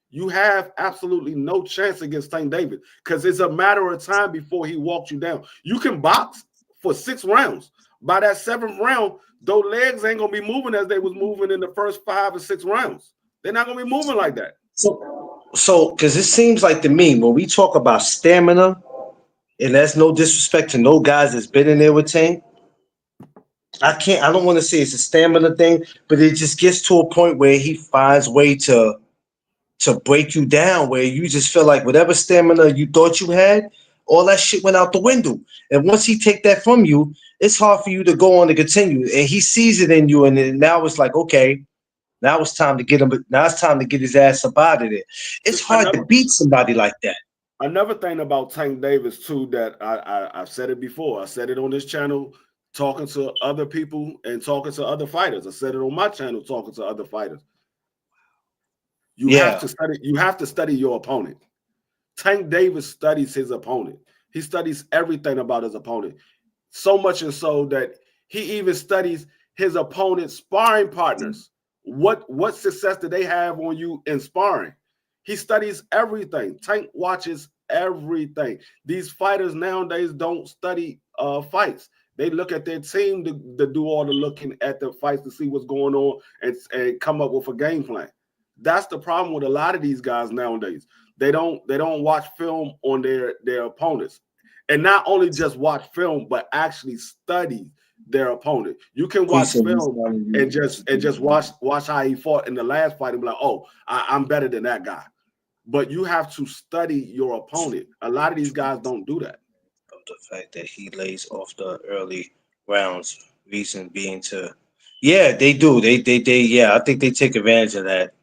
you have absolutely no chance against Tank Davis because it's a matter of time before he walks you down. You can box for 6 rounds. By that 7th round, those legs ain't gonna be moving as they was moving in the first 5 or 6 rounds. They're not gonna be moving like that. So, because it seems like to me, when we talk about stamina, and that's no disrespect to no guys that's been in there with Tank, I don't want to say it's a stamina thing, but it just gets to a point where he finds way to break you down, where you just feel like whatever stamina you thought you had, all that shit went out the window. And once he take that from you, it's hard for you to go on to continue. And he sees it in you, and then now it's like, okay, now it's time to get him. Now it's time to get his ass up out of there. It's See, hard to beat somebody like that. another thing about Tank Davis too that I've said it before. I said it on this channel, talking to other people and talking to other fighters. I said it on my channel, talking to other fighters. You have Yeah, to study. You have to study your opponent. Tank Davis studies his opponent. He studies everything about his opponent. So much and so that he even studies his opponent's sparring partners. What success did they have on you in sparring? He studies everything. Tank watches everything. These fighters nowadays don't study fights. They look at their team to do all the looking at the fights to see what's going on and come up with a game plan. That's the problem with a lot of these guys nowadays. They don't watch film on their opponents. And not only just watch film, but actually study their opponent. You can watch film and just watch how he fought in the last fight and be like, oh, I'm better than that guy. But you have to study your opponent. A lot of these guys don't do that. the fact that he lays off the early rounds, reason being to, yeah, they do. Yeah, I think they take advantage of that,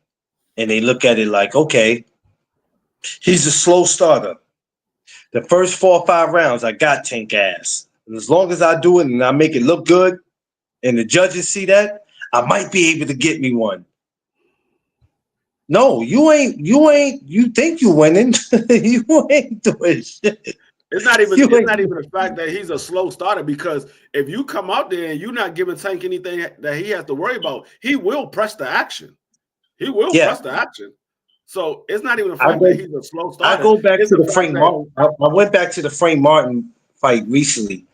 and they look at it like, okay, he's a slow starter. The first 4 or 5 rounds, I got Tank ass. And as long as I do it and I make it look good and the judges see that, I might be able to get me one. No, you ain't. You think you winning. You ain't doing shit. It's not even You it's ain't. not even the fact that he's a slow starter because if you come out there and you're not giving Tank anything that he has to worry about, he will press the action. He will Yeah. press the action. So it's not even the I fact that go he's a slow I starter. go back It's to the the fact Frank that Martin. I went back to the Frank Martin fight recently,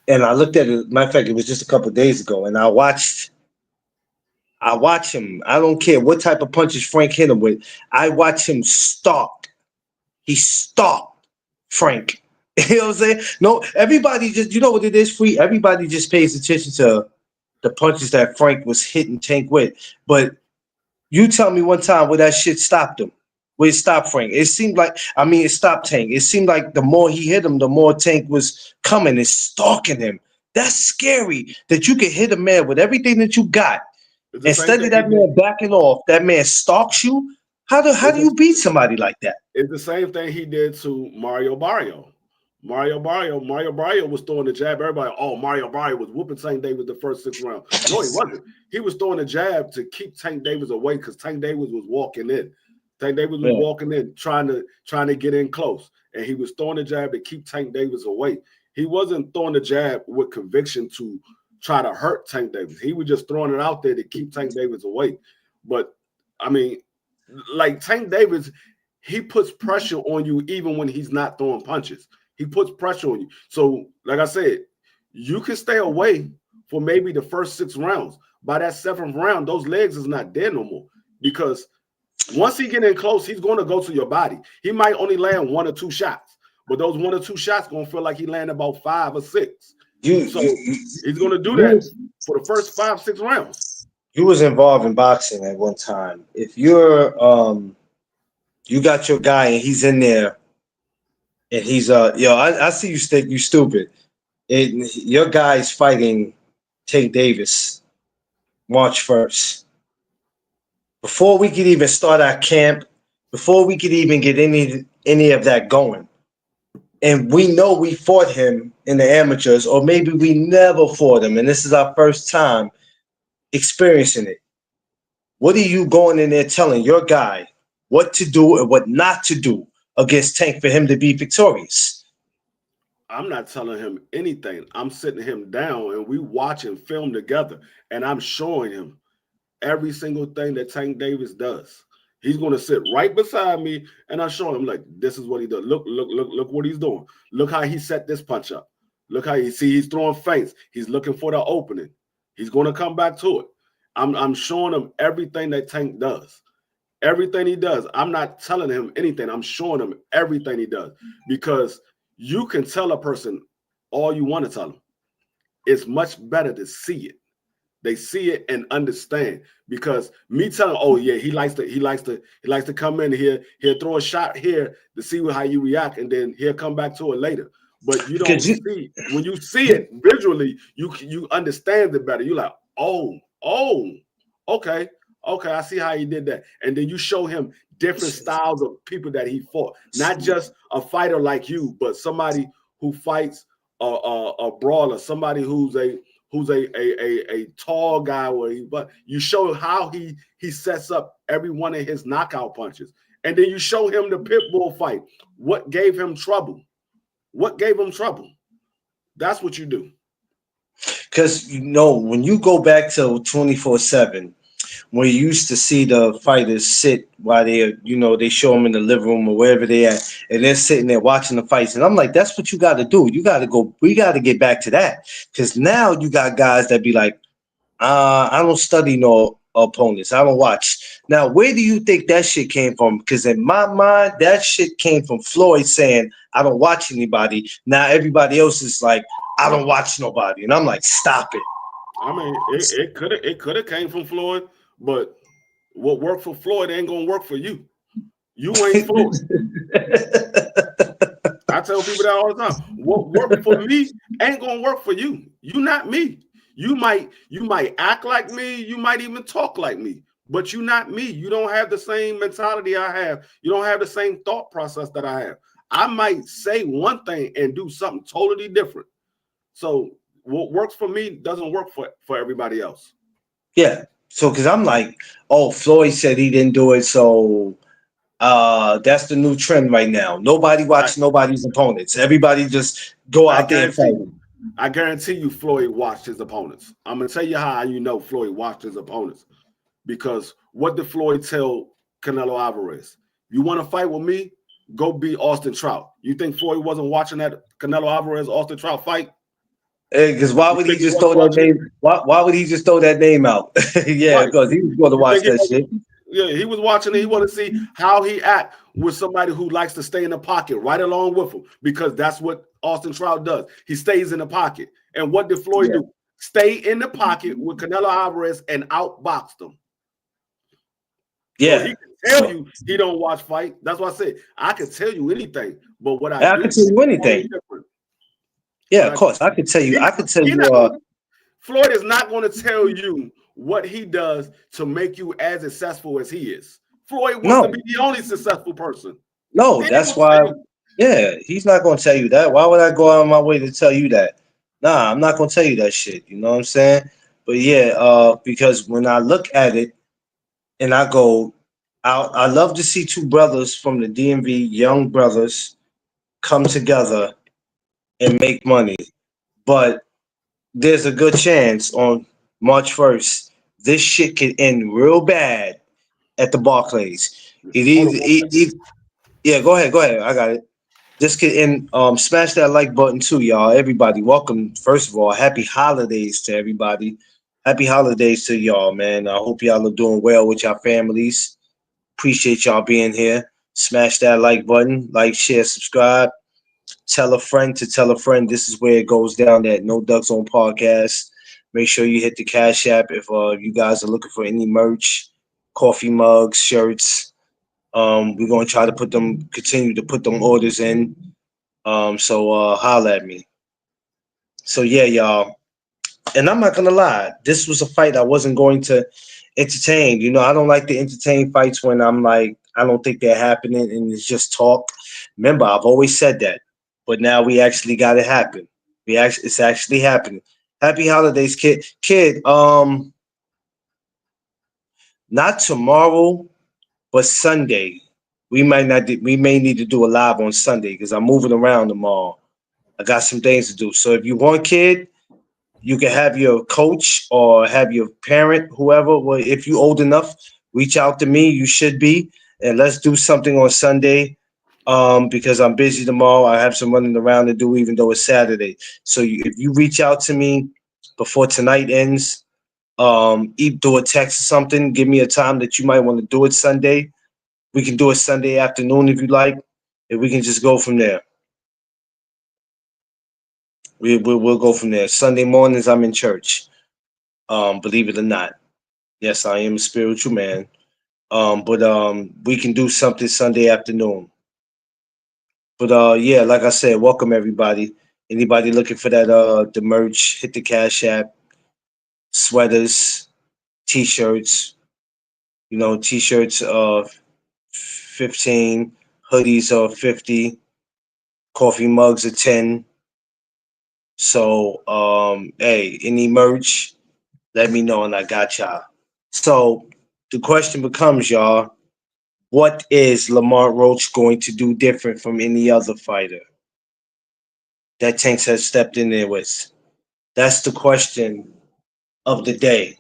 and I looked at it. Matter of fact, it was just a couple of days ago, and I watch him. I don't care what type of punches Frank hit him with. I watch him stalk. He stalked Frank. You know what I'm saying? No, everybody just, you know what it is, Free? Everybody just pays attention to the punches that Frank was hitting Tank with. But you tell me one time where that shit stopped him. Where it stopped Frank. It seemed like, I mean, it stopped Tank. It seemed like the more he hit him, the more Tank was coming and stalking him. That's scary that you can hit a man with everything that you got. It's the same Instead of thing he that did. man backing off, that man stalks you. How do you beat somebody like that? It's the same thing he did to Mario Barrio. Mario Barrio was throwing the jab. Everybody, oh, Mario Barrio was whooping Tank Davis the first 6 rounds. No, he wasn't. He was throwing the jab to keep Tank Davis away because Tank Davis was walking in. Tank Davis was walking in, trying to get in close, and he was throwing the jab to keep Tank Davis away. He wasn't throwing the jab with conviction to try to hurt Tank Davis. He was just throwing it out there to keep Tank Davis away. But I mean, like Tank Davis, he puts pressure on you even when he's not throwing punches. He puts pressure on you. So, like I said, you can stay away for maybe the first 6 rounds. By that 7th round, those legs is not there no more because once he get in close, he's going to go to your body. He might only land 1 or 2 shots, but those 1 or 2 shots going to feel like he landed about 5 or 6. So he's going to do that for the first 5, 6 rounds. You was involved in boxing at one time. If you're you got your guy and he's in there and he's I see you stick you stupid. Your guy's fighting Tank Davis March 1st. Before we could even start our camp, before we could even get any of that going. And we know we fought him in the amateurs, or maybe we never fought him, and this is our first time experiencing it. What are you going in there telling your guy what to do and what not to do against Tank for him to be victorious? I'm not telling him anything. I'm sitting him down and we watching film together, and I'm showing him every single thing that Tank Davis does. He's going to sit right beside me, and I'm showing him like this is what he does. Look what he's doing. Look how he set this punch up. Look how he's throwing feints. He's looking for the opening. He's going to come back to it. I'm showing him everything that Tank does. Everything he does. I'm not telling him anything. I'm showing him everything he does because you can tell a person all you want to tell them. It's much better to see it. They see it and understand because me telling, oh yeah, he likes to come in here, he'll throw a shot here to see how you react, and then he'll come back to it later. But you don't see when you see it visually, you understand it better. You're like, oh, okay, I see how he did that, and then you show him different styles of people that he fought, not just a fighter like you, but somebody who fights a brawler, somebody who's a tall guy, but you show how he sets up every one of his knockout punches, and then you show him the pit bull fight. What gave him trouble? That's what you do. Because when you go back to 24/7, when you used to see the fighters sit while they show them in the living room or wherever they at, and they're sitting there watching the fights, and I'm like, that's what you got to do. You got to go. We got to get back to that because now you got guys that be like, I don't study no opponents. I don't watch. Now, where do you think that shit came from? Because in my mind, that shit came from Floyd saying, I don't watch anybody. Now everybody else is like, I don't watch nobody. And I'm like, stop it. I mean, it could have came from Floyd, but what worked for Floyd ain't gonna work for you. You ain't Floyd. I tell people that all the time. What worked for me ain't gonna work for you. You not me. You might act like me. You might even talk like me, but you not me. You don't have the same mentality I have. You don't have the same thought process that I have. I might say one thing and do something totally different. So what works for me doesn't work for everybody else. Yeah. So, because I'm like, oh, Floyd said he didn't do it, so that's the new trend right now. Nobody watch nobody's opponents. Everybody just go out there and fight. I guarantee you Floyd watched his opponents. I'm going to tell you how you know Floyd watched his opponents. Because what did Floyd tell Canelo Alvarez? You want to fight with me? Go beat Austin Trout. You think Floyd wasn't watching that Canelo Alvarez Austin Trout fight? Because why You would he think he just want to throw that watch it? name? Why would he just throw that name out? Yeah, Right. because he was going to You watch think he that was, shit. yeah, he was watching it. He want to see how he act with somebody who likes to stay in the pocket right along with him, because that's what Austin Trout does. He stays in the pocket. And what did Floyd Yeah. do? Stay in the pocket with Canelo Alvarez and outboxed him. So he Yeah. can tell So you he don't watch fight. That's why I said I could tell you anything, but what I I do could tell is you totally anything. different. Yeah, What of I course. I could tell you. I could tell he you. not gonna Floyd is not going to tell you what he does to make you as successful as he is. Floyd wants to No, be the only successful person. no. He ain't That's gonna tell why. you. Yeah, he's not going to tell you that. Why would I go out of my way to tell you that? Nah, I'm not going to tell you that shit. You know what I'm saying? But yeah, because when I look at it and I go, I love to see two brothers from the DMV, young brothers, come together and make money. But there's a good chance on March 1st, this shit could end real bad at the Barclays. It Hold on either, one second. yeah, go ahead. I got it. This could end. Smash that like button too, y'all. Everybody, welcome. First of all, happy holidays to everybody. Happy holidays to y'all, man. I hope y'all are doing well with your families. Appreciate y'all being here. Smash that like button, like, share, subscribe. Tell a friend to tell a friend. This is where it goes down at No Ducks on Podcast. Make sure you hit the Cash App if you guys are looking for any merch, coffee mugs, shirts. We're gonna try to continue to put them orders in. So holla at me. So yeah, y'all. And I'm not gonna lie, this was a fight I wasn't going to entertain. You know, I don't like to entertain fights when I'm like, I don't think they're happening and it's just talk. Remember, I've always said that, but now we actually got it happen. It's actually happening. Happy holidays, kid. Kid, not tomorrow, but Sunday. We might not. We may need to do a live on Sunday because I'm moving around tomorrow. I got some things to do. So if you want, kid, you can have your coach or have your parent, whoever. Well, if you're old enough, reach out to me. You should be, and let's do something on Sunday. Because I'm busy tomorrow. I have some running around to do, even though it's Saturday. So if you reach out to me before tonight ends, do a text or something. Give me a time that you might want to do it Sunday. We can do it Sunday afternoon if you like, and we can just go from there. We'll go from there. Sunday mornings, I'm in church. Believe it or not. Yes, I am a spiritual man. But we can do something Sunday afternoon. But yeah, like I said, welcome everybody. Anybody looking for that the merch, hit the Cash App, sweaters, t-shirts, t-shirts 15, hoodies are 50, coffee mugs are 10. So hey, any merch, let me know and I got y'all. So the question becomes, y'all, what is Lamont Roach going to do different from any other fighter that Tanks has stepped in there with? That's the question of the day.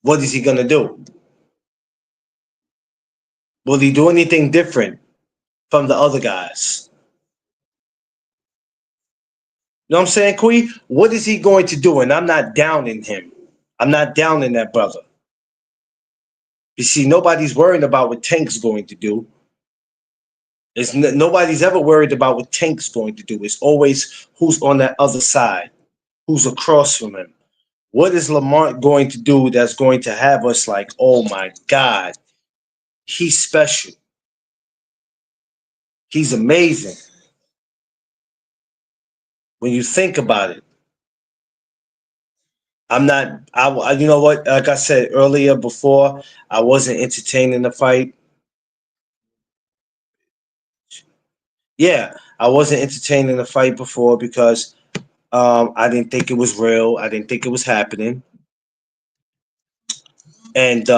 What is he going to do? Will he do anything different from the other guys? You know what I'm saying, Kui? What is he going to do? And I'm not downing him. I'm not downing that brother. You see, nobody's worrying about what Tank's going to do. Nobody's ever worried about what Tank's going to do. It's always who's on that other side, who's across from him. What is Lamont going to do that's going to have us like, oh my God, he's special. He's amazing. When you think about it, I'm not, you know what, like I said earlier before, I wasn't entertaining the fight. Yeah, I wasn't entertaining the fight before because I didn't think it was real. I didn't think it was happening. And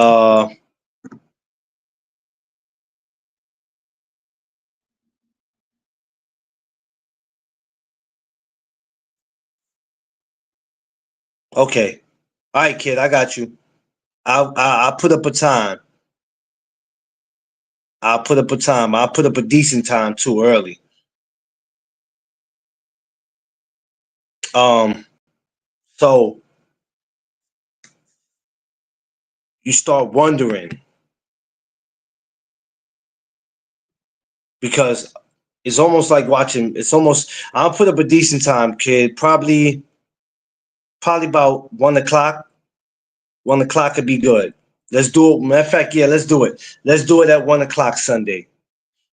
okay, all right, kid, I got you. I'll put up a time. I'll put up a time. I'll put up a decent time too early. So you start wondering because it's almost like watching. It's almost. I'll put up a decent time, kid. Probably about 1 o'clock. 1 o'clock could be good. Let's do it. Matter of fact, yeah, let's do it. Let's do it at 1 o'clock Sunday.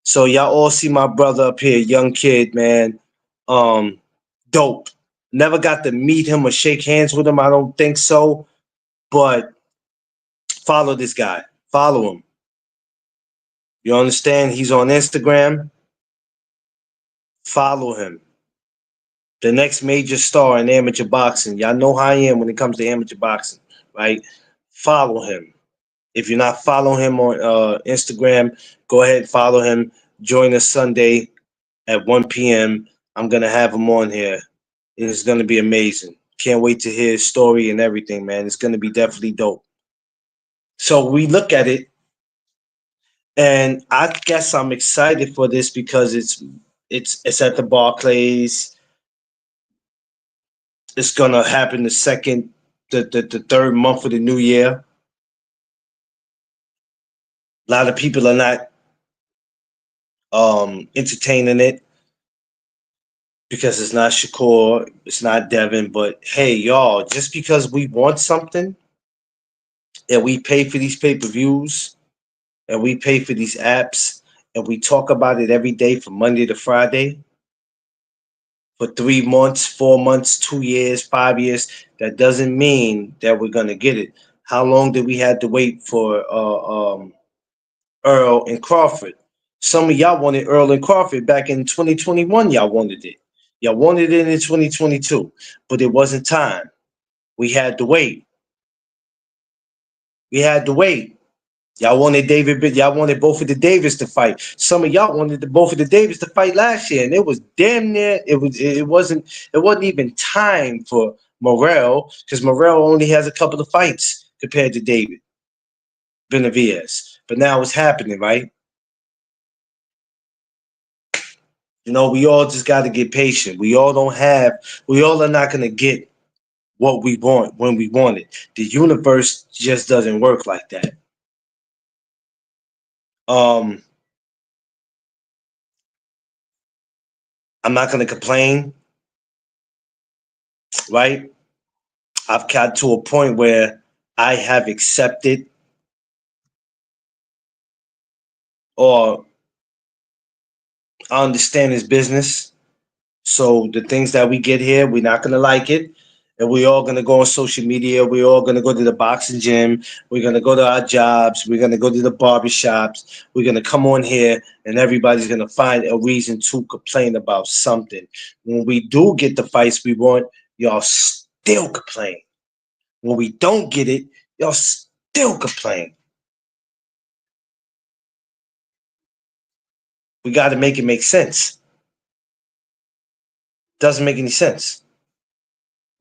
So y'all all see my brother up here, young kid, man. Um, Dope. Never got to meet him or shake hands with him. I don't think so. But follow this guy. Follow him. You understand? He's on Instagram. Follow him. The next major star in amateur boxing. Y'all know how I am when it comes to amateur boxing, right? Follow him. If you're not following him on Instagram, go ahead and follow him. Join us Sunday at 1 p.m. I'm going to have him on here. It's going to be amazing. Can't wait to hear his story and everything, man. It's going to be definitely dope. So we look at it, and I guess I'm excited for this because it's at the Barclays. It's going to happen the third month of the new year. A lot of people are not entertaining it because it's not Shakur, it's not Devin. But hey, y'all, just because we want something and we pay for these pay-per-views and we pay for these apps and we talk about it every day from Monday to Friday for 3 months, 4 months, 2 years, 5 years, that doesn't mean that we're gonna get it. How long did we have to wait for Earl and Crawford? Some of y'all wanted Earl and Crawford back in 2021. Y'all wanted it. Y'all wanted it in 2022, but it wasn't time. We had to wait. We had to wait. Y'all wanted y'all wanted both of the Davis to fight. Some of y'all wanted both of the Davis to fight last year, and it was damn near. It wasn't even time for Morrell because Morrell only has a couple of fights compared to David Benavidez. But now it's happening, right? We all just got to get patient. We all are not going to get what we want when we want it. The universe just doesn't work like that. Um, I'm not going to complain, right? I've got to a point where I have accepted or I understand his business. So the things that we get here, we're not gonna like it. And we're all gonna go on social media. We're all gonna go to the boxing gym. We're gonna go to our jobs. We're gonna go to the barbershops. We're gonna come on here and everybody's gonna find a reason to complain about something. When we do get the fights we want, y'all still complain. When we don't get it, y'all still complain. We got to make it make sense. Doesn't make any sense.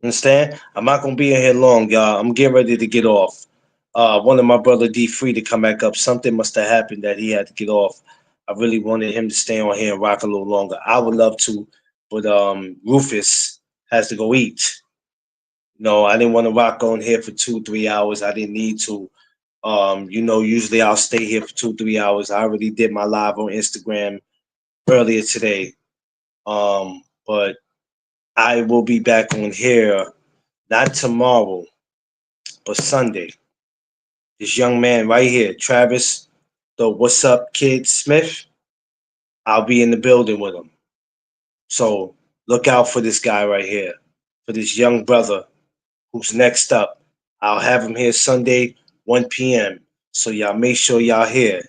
Understand? I'm not gonna be in here long, y'all. I'm getting ready to get off. One of my brother D free to come back up. Something must have happened that he had to get off. I really wanted him to stay on here and rock a little longer. I would love to, but Rufus has to go eat. No, I didn't want to rock on here for 2-3 hours. I didn't need to. Usually I'll stay here for 2-3 hours. I already did my live on Instagram earlier today. But I will be back on here, not tomorrow, but Sunday. This young man right here, Travis, the What's Up Kid Smith, I'll be in the building with him. So look out for this guy right here, for this young brother who's next up. I'll have him here Sunday, 1 p.m. So y'all make sure y'all here.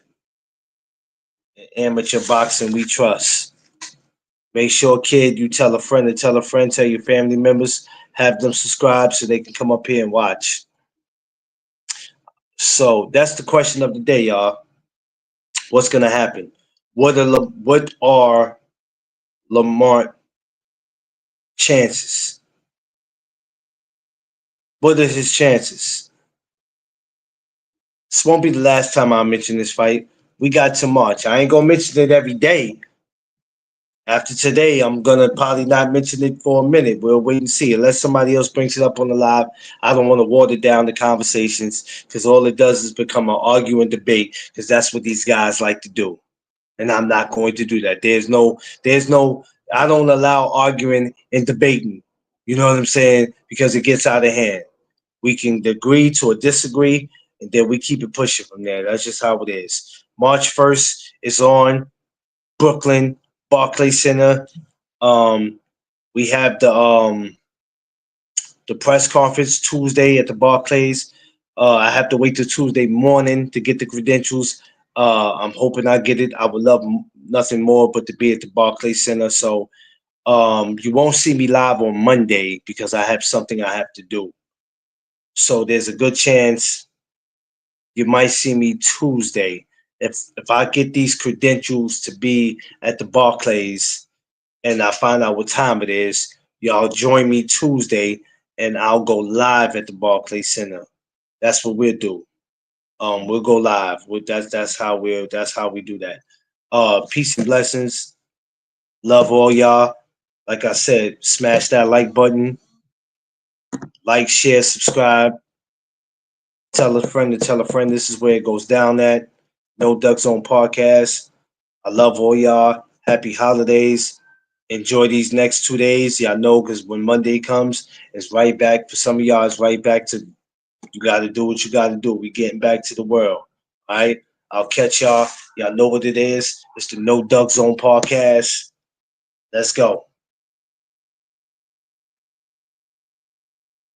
Amateur boxing we trust. Make sure, kid, you tell a friend to tell a friend, tell your family members, have them subscribe so they can come up here and watch. So that's the question of the day, y'all. What's gonna happen? What are Lamont chances? What are his chances? This won't be the last time I mention this fight. We got to March. I ain't gonna mention it every day, After today, I'm gonna probably not mention it for a minute. We'll wait and see. Unless somebody else brings it up on the live, I don't want to water down the conversations because all it does is become an arguing debate because that's what these guys like to do. And I'm not going to do that. There's no, I don't allow arguing and debating. You know what I'm saying? Because it gets out of hand. We can agree to a disagree, and then we keep it pushing from there. That's just how it is. March 1st is on Brooklyn, Barclays Center. Um, we have the press conference Tuesday at the Barclays. I have to wait till Tuesday morning to get the credentials. I'm hoping I get it. I would love nothing more but to be at the Barclays Center. So you won't see me live on Monday because I have something I have to do. So there's a good chance you might see me Tuesday. If I get these credentials to be at the Barclays and I find out what time it is, y'all join me Tuesday and I'll go live at the Barclays Center. That's what we'll do. We'll go live. That's how we do that. Peace and blessings. Love all y'all. Like I said, smash that like button, like, share, subscribe, tell a friend to tell a friend. This is where it goes down at No Duck Zone Podcast. I love all y'all. Happy holidays. Enjoy these next 2 days. Y'all know because when Monday comes, it's right back. For some of y'all, it's right back to you got to do what you got to do. We getting back to the world. All right. I'll catch y'all. Y'all know what it is. It's the No Duck Zone Podcast. Let's go.